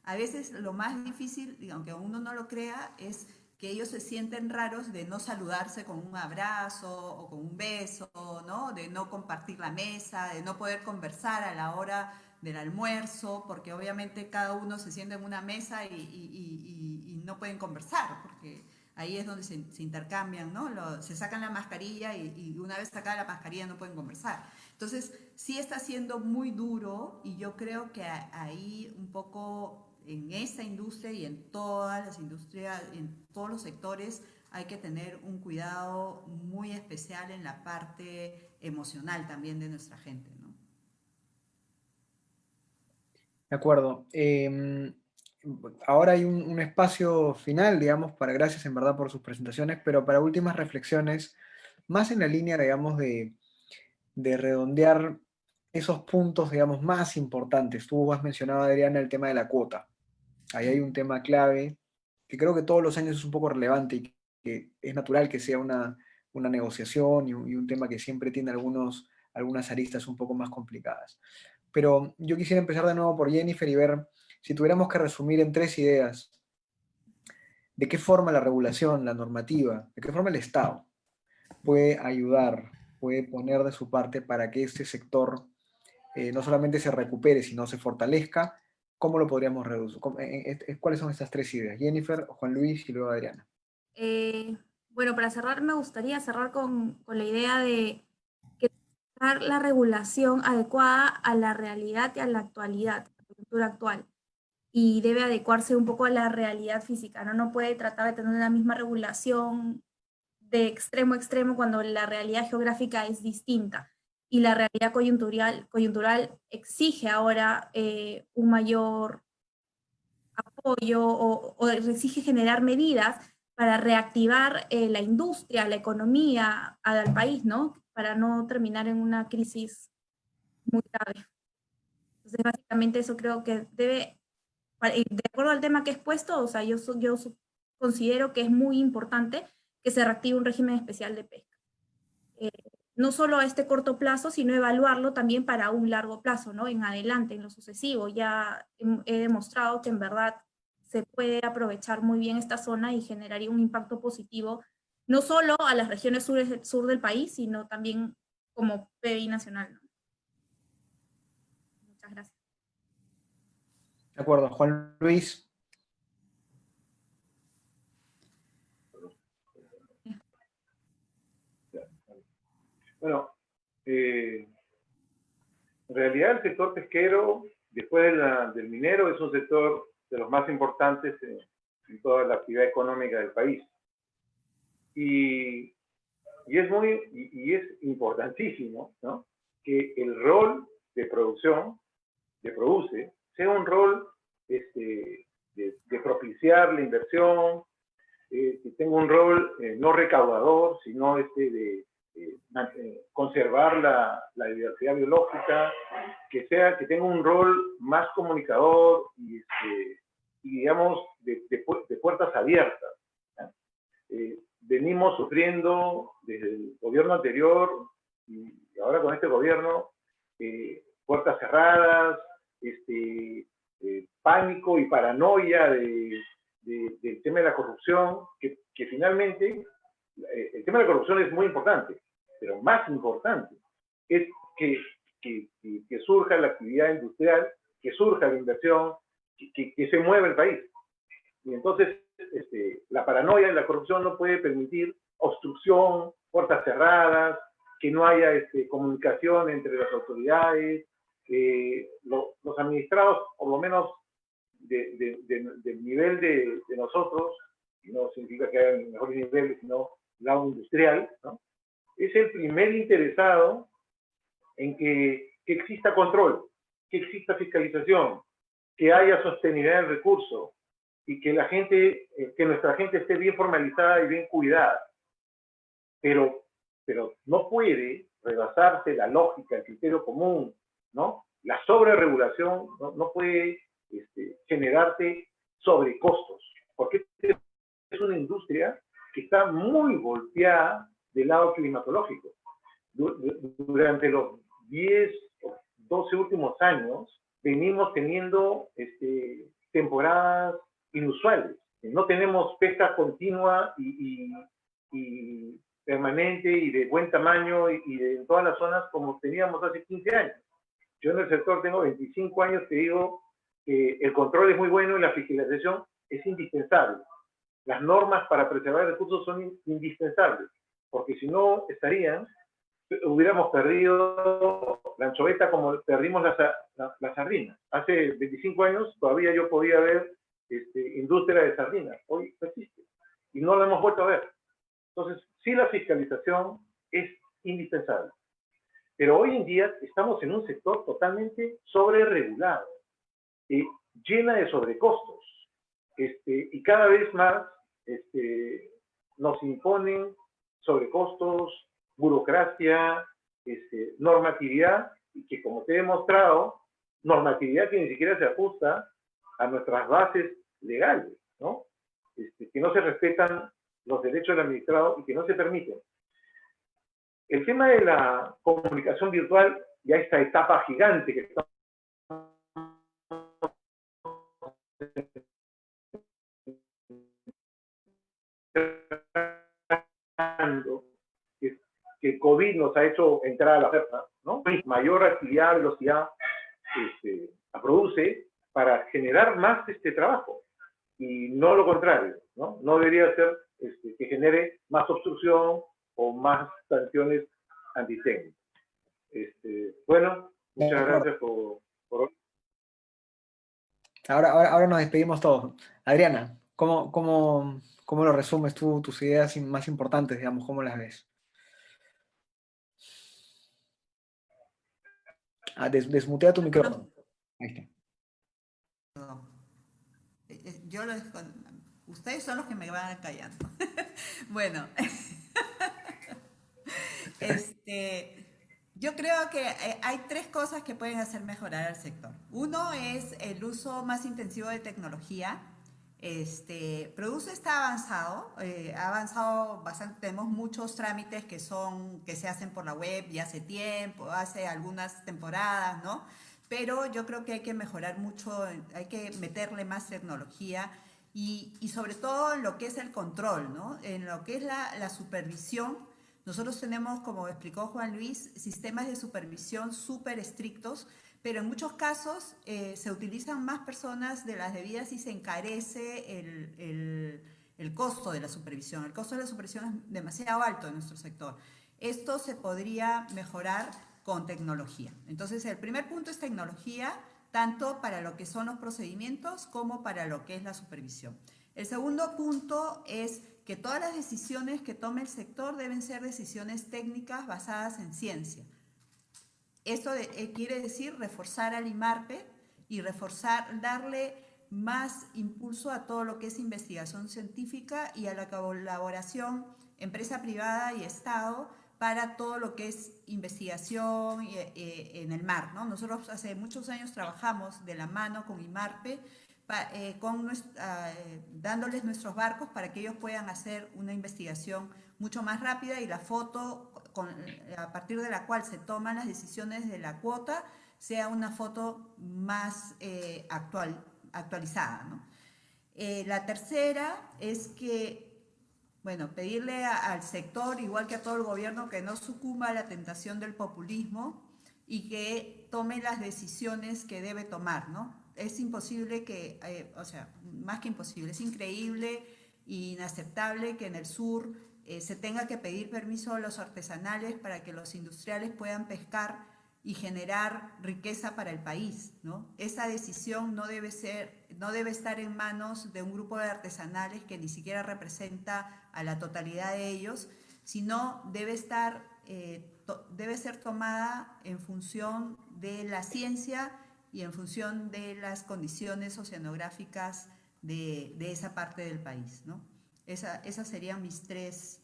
A veces lo más difícil, aunque uno no lo crea, es que ellos se sienten raros de no saludarse con un abrazo o con un beso, ¿no? De no compartir la mesa, de no poder conversar a la hora del almuerzo, porque obviamente cada uno se sienta en una mesa y no pueden conversar, porque ahí es donde se intercambian, ¿no? Se sacan la mascarilla y una vez sacada la mascarilla no pueden conversar. Entonces, sí está siendo muy duro y yo creo que ahí un poco en esa industria y en todas las industrias, en todos los sectores, hay que tener un cuidado muy especial en la parte emocional también de nuestra gente, ¿no? De acuerdo. Ahora hay un espacio final, digamos, gracias en verdad por sus presentaciones, pero para últimas reflexiones, más en la línea, digamos, de redondear esos puntos, digamos, más importantes. Tú has mencionado, Adriana, el tema de la cuota. Ahí hay un tema clave que creo que todos los años es un poco relevante y que es natural que sea una negociación y un tema que siempre tiene algunas aristas un poco más complicadas. Pero yo quisiera empezar de nuevo por Jennifer y ver si tuviéramos que resumir en 3 ideas de qué forma la regulación, la normativa, de qué forma el Estado puede ayudar, puede poner de su parte para que este sector no solamente se recupere, sino se fortalezca. ¿Cómo lo podríamos reducir? ¿Cuáles son estas 3 ideas? Jennifer, Juan Luis y luego Adriana. Bueno, para cerrar, me gustaría cerrar con la idea de que la regulación adecuada a la realidad y a la actualidad, a la cultura actual, y debe adecuarse un poco a la realidad física, ¿no? No puede tratar de tener la misma regulación de extremo a extremo cuando la realidad geográfica es distinta y la realidad coyuntural exige ahora un mayor apoyo o exige generar medidas para reactivar la industria, la economía al país, ¿no? Para no terminar en una crisis muy grave. Entonces, básicamente eso creo que debe, de acuerdo al tema que he expuesto, o sea, yo considero que es muy importante que se reactive un régimen especial de pesca. No solo a este corto plazo, sino evaluarlo también para un largo plazo, ¿no? En adelante, en lo sucesivo. Ya he demostrado que en verdad se puede aprovechar muy bien esta zona y generaría un impacto positivo, no solo a las regiones sur del país, sino también como PBI nacional, ¿no? Muchas gracias. De acuerdo, Juan Luis. Bueno, en realidad el sector pesquero, después del minero, es un sector de los más importantes en toda la actividad económica del país. Y es importantísimo, ¿no?, que el rol de producción, sea un rol de propiciar la inversión, que tenga un rol no recaudador, sino de conservar la diversidad biológica, que tenga un rol más comunicador y digamos, de puertas abiertas. Venimos sufriendo desde el gobierno anterior y ahora con este gobierno puertas cerradas, pánico y paranoia del tema de la corrupción, que finalmente el tema de la corrupción es muy importante, pero más importante es que surja la actividad industrial, que surja la inversión, que se mueva el país. Y entonces la paranoia y la corrupción no puede permitir obstrucción, puertas cerradas, que no haya comunicación entre las autoridades, los administrados, por lo menos del nivel de nosotros, y no significa que haya mejores niveles, sino lado industrial, ¿no? Es el primer interesado en que exista control, que exista fiscalización, que haya sostenibilidad del recurso y que la gente, que nuestra gente esté bien formalizada y bien cuidada. Pero no puede rebasarse la lógica, el criterio común, ¿no? La sobreregulación no puede generarte sobrecostos, porque es una industria que está muy golpeada del lado climatológico. Durante los 10 o 12 últimos años venimos teniendo temporadas inusuales. No tenemos pesca continua y permanente y de buen tamaño y en todas las zonas como teníamos hace 15 años. Yo en el sector tengo 25 años, te digo que el control es muy bueno y la fiscalización es indispensable. Las normas para preservar el recurso son indispensables, porque si no hubiéramos perdido la anchoveta como perdimos la sardina. Hace 25 años todavía yo podía ver industria de sardinas, hoy no existe y no la hemos vuelto a ver. Entonces, sí, la fiscalización es indispensable. Pero hoy en día estamos en un sector totalmente sobreregulado, llena de sobrecostos. Y cada vez más nos imponen sobrecostos, burocracia, normatividad, y que como te he demostrado, normatividad que ni siquiera se ajusta a nuestras bases legales, ¿no? Que no se respetan los derechos del administrado y que no se permiten. El tema de la comunicación virtual, ya esta etapa gigante que estamos que COVID nos ha hecho entrar a la oferta, ¿no? Mayor actividad, velocidad produce para generar más trabajo y no lo contrario, ¿no? No debería ser que genere más obstrucción o más sanciones antitécnicas. Bueno, muchas gracias por hoy. Ahora nos despedimos todos. Adriana, ¿cómo lo resumes tú, tus ideas más importantes, digamos, cómo las ves? Desmutea tu micrófono. Ahí está. Ustedes son los que me van callando. Bueno, yo creo que hay tres cosas que pueden hacer mejorar al sector. Uno es el uso más intensivo de tecnología. Produce está avanzado, ha avanzado bastante. Tenemos muchos trámites que se hacen por la web ya hace tiempo, hace algunas temporadas, ¿no? Pero yo creo que hay que mejorar mucho, hay que meterle más tecnología y sobre todo en lo que es el control, ¿no? En lo que es la supervisión. Nosotros tenemos, como explicó Juan Luis, sistemas de supervisión súper estrictos, pero en muchos casos se utilizan más personas de las debidas y se encarece el costo de la supervisión. El costo de la supervisión es demasiado alto en nuestro sector. Esto se podría mejorar con tecnología. Entonces, el primer punto es tecnología, tanto para lo que son los procedimientos como para lo que es la supervisión. El segundo punto es que todas las decisiones que tome el sector deben ser decisiones técnicas basadas en ciencia. Esto quiere decir reforzar al IMARPE y darle más impulso a todo lo que es investigación científica y a la colaboración empresa privada y Estado para todo lo que es investigación en el mar, ¿no? Nosotros hace muchos años trabajamos de la mano con IMARPE, dándoles nuestros barcos para que ellos puedan hacer una investigación mucho más rápida y la foto a partir de la cual se toman las decisiones de la cuota sea una foto más actualizada, ¿no? La tercera es que, bueno, pedirle al sector, igual que a todo el gobierno, que no sucumba a la tentación del populismo y que tome las decisiones que debe tomar, ¿no? Es imposible más que imposible, es increíble e inaceptable que en el sur se tenga que pedir permiso a los artesanales para que los industriales puedan pescar y generar riqueza para el país, ¿no? Esa decisión no debe estar en manos de un grupo de artesanales que ni siquiera representa a la totalidad de ellos, sino debe ser tomada en función de la ciencia y en función de las condiciones oceanográficas de esa parte del país, ¿no? Esas serían mis tres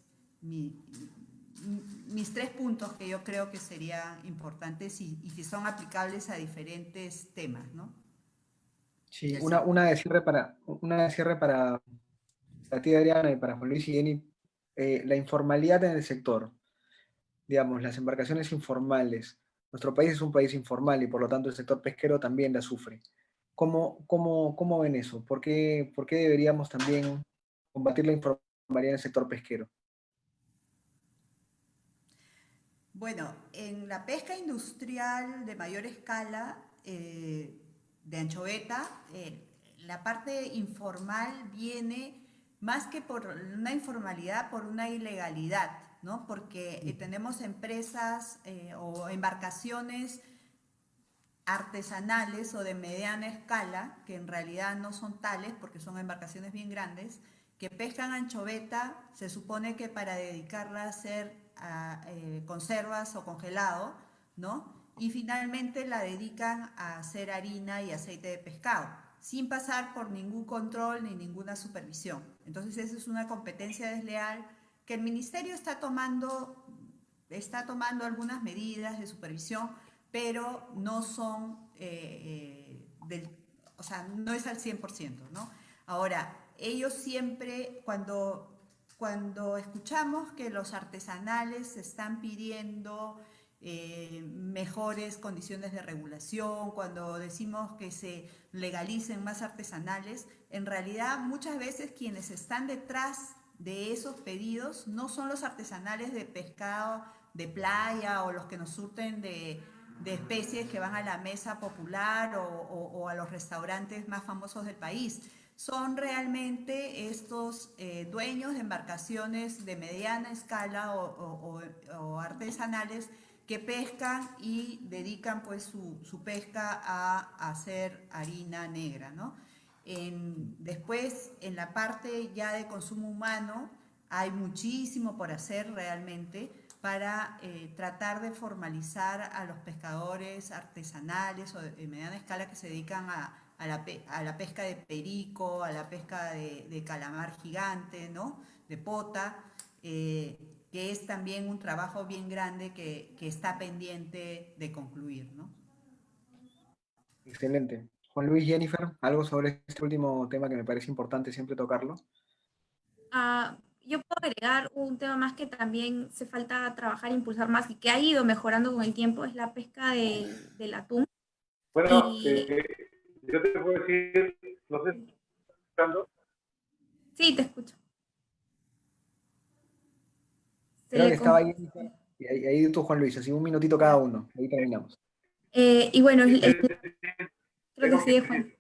puntos que yo creo que serían importantes y que son aplicables a diferentes temas, ¿no? Sí, una de cierre para la tía Adriana y para Juan Luis y Jenny, la informalidad en el sector, digamos, las embarcaciones informales. Nuestro país es un país informal y por lo tanto el sector pesquero también la sufre. ¿Cómo ven eso? ¿Por qué deberíamos también combatir la informalidad en el sector pesquero? Bueno, en la pesca industrial de mayor escala, de anchoveta, la parte informal viene más que por una informalidad, por una ilegalidad, ¿no? Porque tenemos empresas o embarcaciones artesanales o de mediana escala, que en realidad no son tales porque son embarcaciones bien grandes, que pescan anchoveta, se supone que para dedicarla a hacer conservas o congelado, ¿no? Y finalmente la dedican a hacer harina y aceite de pescado, sin pasar por ningún control ni ninguna supervisión. Entonces esa es una competencia desleal que el Ministerio está tomando algunas medidas de supervisión, pero no son, o sea, no es al 100%, ¿no? Ahora, ellos siempre, cuando escuchamos que los artesanales están pidiendo mejores condiciones de regulación, cuando decimos que se legalicen más artesanales, en realidad muchas veces quienes están detrás de esos pedidos no son los artesanales de pescado de playa o los que nos surten de especies que van a la mesa popular o a los restaurantes más famosos del país. Son realmente estos dueños de embarcaciones de mediana escala o artesanales que pescan y dedican pues su pesca a hacer harina negra, ¿no? Después, en la parte ya de consumo humano, hay muchísimo por hacer realmente para tratar de formalizar a los pescadores artesanales o de mediana escala que se dedican a la pesca de perico, a la pesca de calamar gigante, ¿no? De pota, que es también un trabajo bien grande que está pendiente de concluir, ¿no? Excelente. Juan Luis, Jennifer, algo sobre este último tema que me parece importante siempre tocarlo. Yo puedo agregar un tema más que también se falta trabajar e impulsar más y que ha ido mejorando con el tiempo, es la pesca del atún. Bueno, yo te puedo decir, no sé si estás escuchando. Sí, te escucho. Creo que estaba ahí, y ahí tú, Juan Luis, así un minutito cada uno, ahí terminamos. Y bueno, creo que sí, Juan.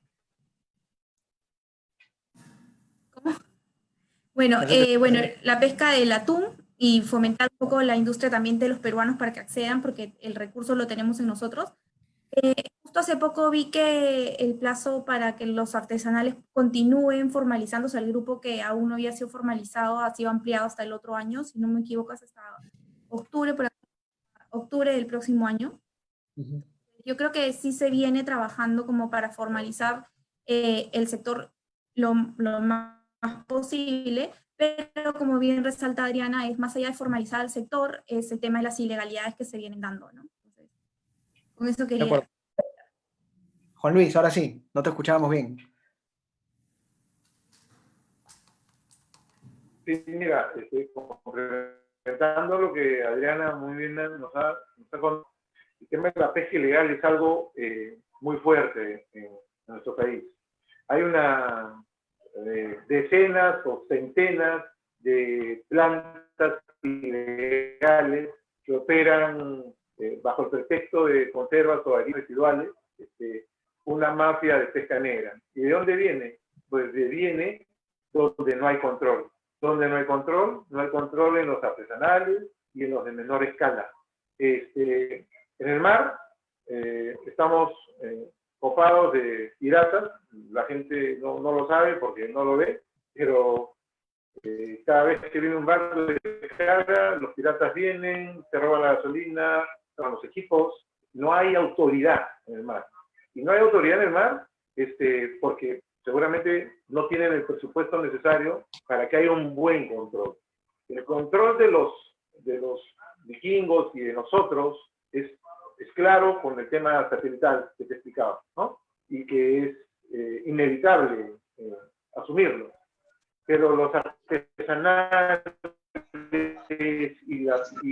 ¿Cómo? Bueno, la pesca del atún y fomentar un poco la industria también de los peruanos para que accedan, porque el recurso lo tenemos en nosotros. Justo hace poco vi que el plazo para que los artesanales continúen formalizándose, el grupo que aún no había sido formalizado ha sido ampliado hasta el otro año, si no me equivoco, hasta octubre del próximo año. Uh-huh. Yo creo que sí se viene trabajando como para formalizar el sector lo más posible, pero como bien resalta Adriana, es más allá de formalizar el sector, es el tema de las ilegalidades que se vienen dando, ¿no? Entonces, con eso quería... Juan Luis, ahora sí, no te escuchábamos bien. Sí, mira, complementando lo que Adriana muy bien nos ha contado, el tema de la pesca ilegal es algo muy fuerte en nuestro país. Hay decenas o centenas de plantas ilegales que operan bajo el pretexto de conservas o harinas residuales, una mafia de pesca negra. ¿Y de dónde viene? Pues viene donde no hay control. Donde no hay control en los artesanales y en los de menor escala. En el mar estamos copados de piratas, la gente no lo sabe porque no lo ve, pero cada vez que viene un barco de carga, los piratas vienen, se roban la gasolina, se roban los equipos, no hay autoridad en el mar. Y no hay autoridad en el mar porque seguramente no tienen el presupuesto necesario para que haya un buen control. El control de los vikingos y de nosotros es claro con el tema satelital que te explicaba, ¿no? Y que es inevitable asumirlo. Pero los artesanales y los de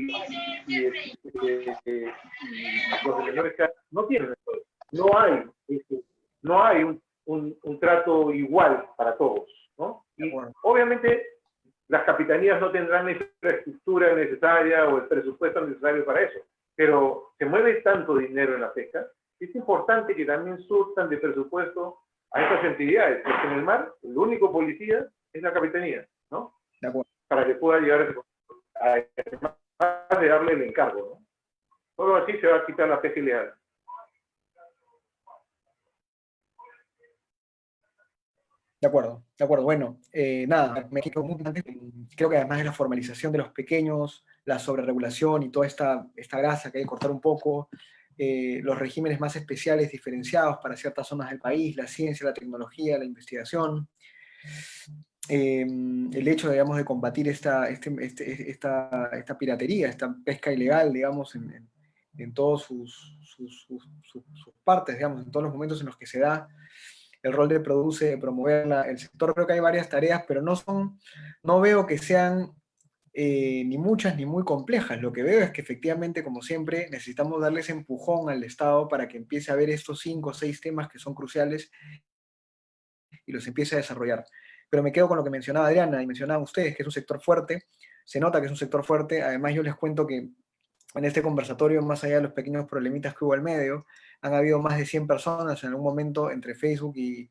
menores no tienen esto. No hay un trato igual para todos, ¿no? Y obviamente las capitanías no tendrán la infraestructura necesaria o el presupuesto necesario para eso, pero se mueve tanto dinero en la pesca, que es importante que también surtan de presupuesto a estas entidades, porque en el mar el único policía es la capitanía, ¿no? De acuerdo. Para que pueda llegar a ese control, además de darle el encargo, ¿no? Solo así se va a quitar la pesca ilegal. De acuerdo. Bueno, nada, me quedo muy antes. Creo que además de la formalización de los pequeños, la sobreregulación y toda esta grasa que hay que cortar un poco, los regímenes más especiales diferenciados para ciertas zonas del país, la ciencia, la tecnología, la investigación, el hecho, digamos, de combatir esta piratería, esta pesca ilegal, digamos, en todas sus partes, digamos, en todos los momentos en los que se da, el rol de promover el sector. Creo que hay varias tareas, pero no veo que sean ni muchas ni muy complejas. Lo que veo es que efectivamente, como siempre, necesitamos darle ese empujón al Estado para que empiece a ver estos 5 o 6 temas que son cruciales y los empiece a desarrollar. Pero me quedo con lo que mencionaba Adriana y mencionaban ustedes, que es un sector fuerte. Se nota que es un sector fuerte. Además, yo les cuento que en este conversatorio, más allá de los pequeños problemitas que hubo al medio, han habido más de 100 personas en algún momento entre Facebook y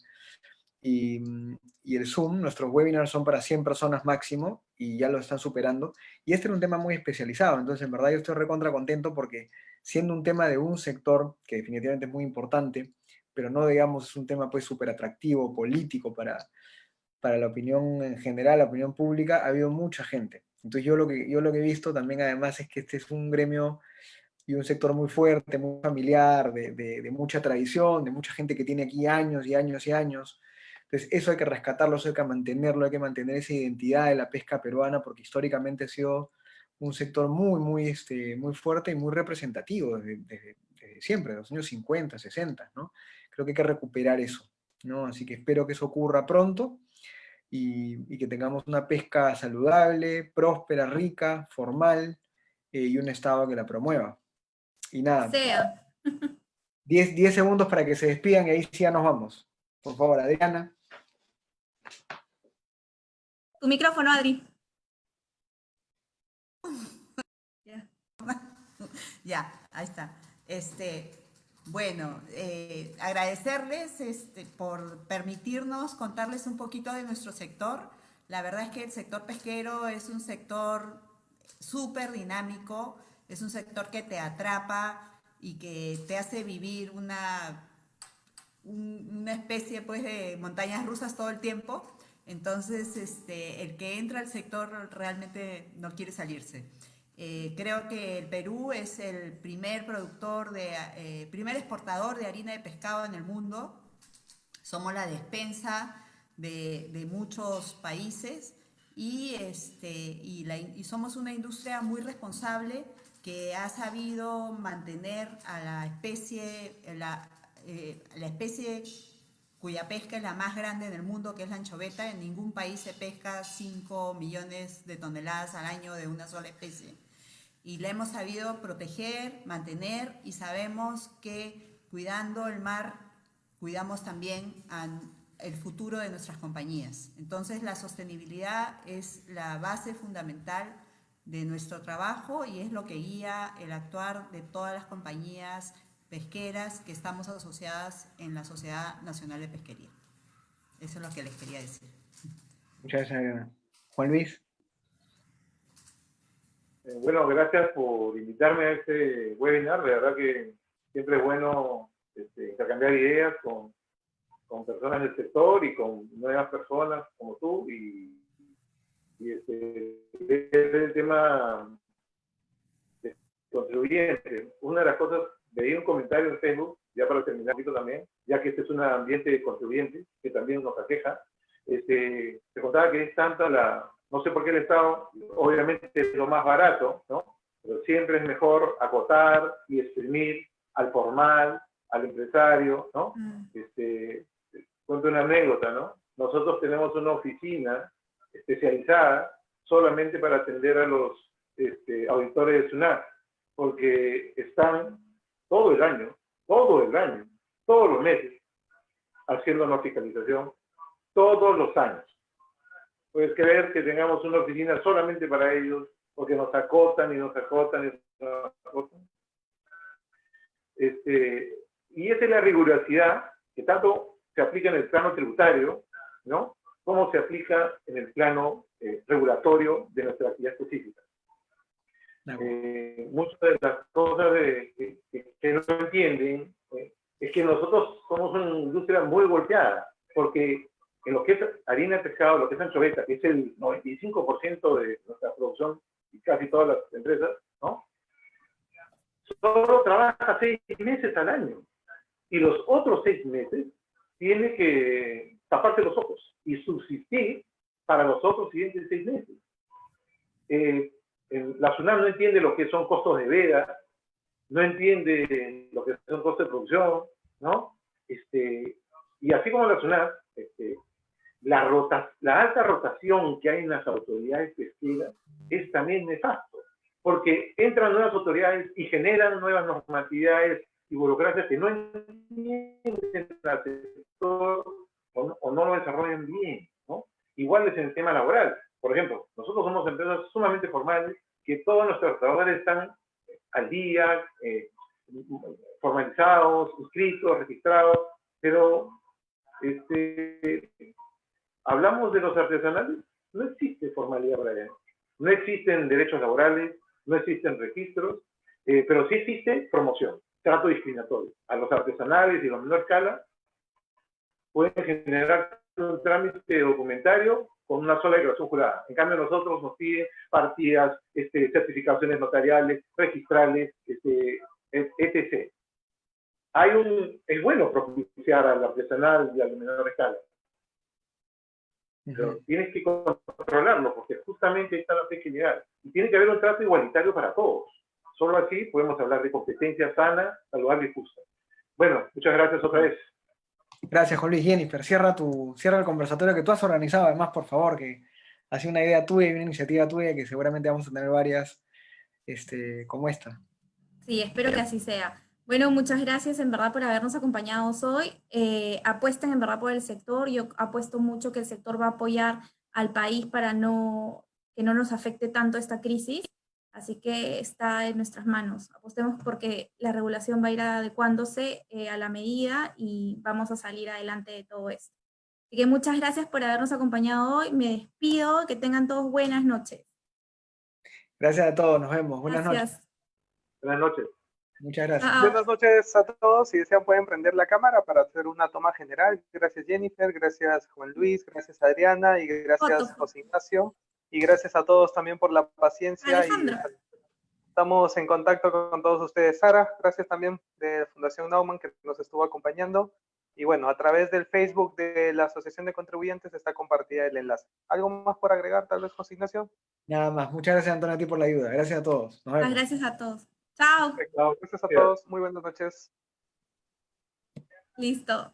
el Zoom. Nuestros webinars son para 100 personas máximo y ya lo están superando. Y este era un tema muy especializado, entonces en verdad yo estoy recontra contento porque siendo un tema de un sector que definitivamente es muy importante, pero no digamos es un tema pues súper atractivo, político para la opinión en general, la opinión pública, ha habido mucha gente. Entonces yo lo que he visto también además es que este es un gremio y un sector muy fuerte, muy familiar, de mucha tradición, de mucha gente que tiene aquí años y años y años. Entonces eso hay que rescatarlo, eso hay que mantenerlo, hay que mantener esa identidad de la pesca peruana, porque históricamente ha sido un sector muy fuerte y muy representativo desde siempre, de los años 50, 60, ¿no? Creo que hay que recuperar eso, ¿no? Así que espero que eso ocurra pronto y que tengamos una pesca saludable, próspera, rica, formal, y un Estado que la promueva. Y nada, 10 segundos para que se despidan y ahí sí ya nos vamos. Por favor, Adriana. Tu micrófono, Adri. Ya, ahí está. Bueno, agradecerles por permitirnos contarles un poquito de nuestro sector. La verdad es que el sector pesquero es un sector súper dinámico, es un sector que te atrapa y que te hace vivir una especie pues, de montañas rusas todo el tiempo. Entonces, el que entra al sector realmente no quiere salirse. Creo que el Perú es el primer primer exportador de harina de pescado en el mundo. Somos la despensa de muchos países y somos una industria muy responsable que ha sabido mantener a la especie cuya pesca es la más grande en el mundo, que es la anchoveta. En ningún país se pesca 5 millones de toneladas al año de una sola especie. Y la hemos sabido proteger, mantener, y sabemos que cuidando el mar, cuidamos también el futuro de nuestras compañías. Entonces la sostenibilidad es la base fundamental de nuestro trabajo y es lo que guía el actuar de todas las compañías pesqueras que estamos asociadas en la Sociedad Nacional de Pesquería. Eso es lo que les quería decir. Muchas gracias, Adriana. Juan Luis. Bueno, gracias por invitarme a este webinar. De verdad que siempre es bueno intercambiar ideas con personas del sector y con nuevas personas como tú. Y el tema de contribuyentes. Una de las cosas, veía un comentario en Facebook, ya para terminar también, ya que este es un ambiente de contribuyentes que también nos aqueja. Se contaba que es tanta no sé por qué el Estado, obviamente es lo más barato, ¿no? Pero siempre es mejor acotar y exprimir al formal, al empresario, ¿no? Cuento una anécdota, ¿no? Nosotros tenemos una oficina especializada solamente para atender a los auditores de SUNAT, porque están todo el año, todos los meses, haciendo una fiscalización, todos los años. Puedes creer que tengamos una oficina solamente para ellos, porque nos acotan y nos acotan y nos acotan. Y esa es la rigurosidad que tanto se aplica en el plano tributario, ¿no? Como se aplica en el plano regulatorio de nuestra actividad específica. Muchas de las cosas que no entienden es que nosotros somos una industria muy golpeada, porque en lo que es harina de pescado, lo que es anchoveta, que es el 95% de nuestra producción y casi todas las empresas, ¿no? Solo trabaja 6 meses al año. Y los otros 6 meses tiene que taparse los ojos y subsistir para los otros siguientes 6 meses. La SUNAT no entiende lo que son costos de veda, no entiende lo que son costos de producción, ¿no? Y así como la SUNAT, la alta rotación que hay en las autoridades pesqueras es también nefasto, porque entran nuevas autoridades y generan nuevas normatividades y burocracias que no entienden al sector o no lo desarrollan bien, ¿no? Igual es en el tema laboral. Por ejemplo, nosotros somos empresas sumamente formales, que todos nuestros trabajadores están al día, formalizados, inscritos, registrados, pero hablamos de los artesanales, no existe formalidad para ellos. No existen derechos laborales, no existen registros, pero sí existe promoción, trato discriminatorio. A los artesanales y los menor escala pueden generar un trámite documentario con una sola declaración jurada. En cambio, nosotros nos piden partidas, certificaciones notariales, registrales, etc. Es bueno propiciar al artesanal y al menor escala. Pero tienes que controlarlo, porque justamente está la pequeñidad. Y tiene que haber un trato igualitario para todos. Solo así podemos hablar de competencia sana, saludable y justa. Bueno, muchas gracias otra vez. Gracias, Juan Luis. Jennifer, cierra el conversatorio que tú has organizado, además, por favor, que ha sido una idea tuya y una iniciativa tuya que seguramente vamos a tener varias como esta. Sí, espero que así sea. Bueno, muchas gracias en verdad por habernos acompañado hoy. Apuesten en verdad por el sector. Yo apuesto mucho que el sector va a apoyar al país para que no nos afecte tanto esta crisis. Así que está en nuestras manos. Apostemos porque la regulación va a ir adecuándose a la medida y vamos a salir adelante de todo esto. Así que muchas gracias por habernos acompañado hoy. Me despido. Que tengan todos buenas noches. Gracias a todos. Nos vemos. Buenas noches. Buenas noches. Muchas gracias. Chao. Buenas noches a todos. Si desean pueden prender la cámara para hacer una toma general. Gracias Jennifer, gracias Juan Luis, gracias Adriana y gracias José Ignacio. Y gracias a todos también por la paciencia. Y estamos en contacto con todos ustedes. Sara, gracias también de Fundación Naumann que nos estuvo acompañando. Y bueno, a través del Facebook de la Asociación de Contribuyentes está compartida el enlace. ¿Algo más por agregar, tal vez, José Ignacio? Nada más. Muchas gracias, Antonio, a ti por la ayuda. Gracias a todos. Nos vemos. Gracias a todos. Chao. Perfecto. Gracias a todos. Muy buenas noches. Listo.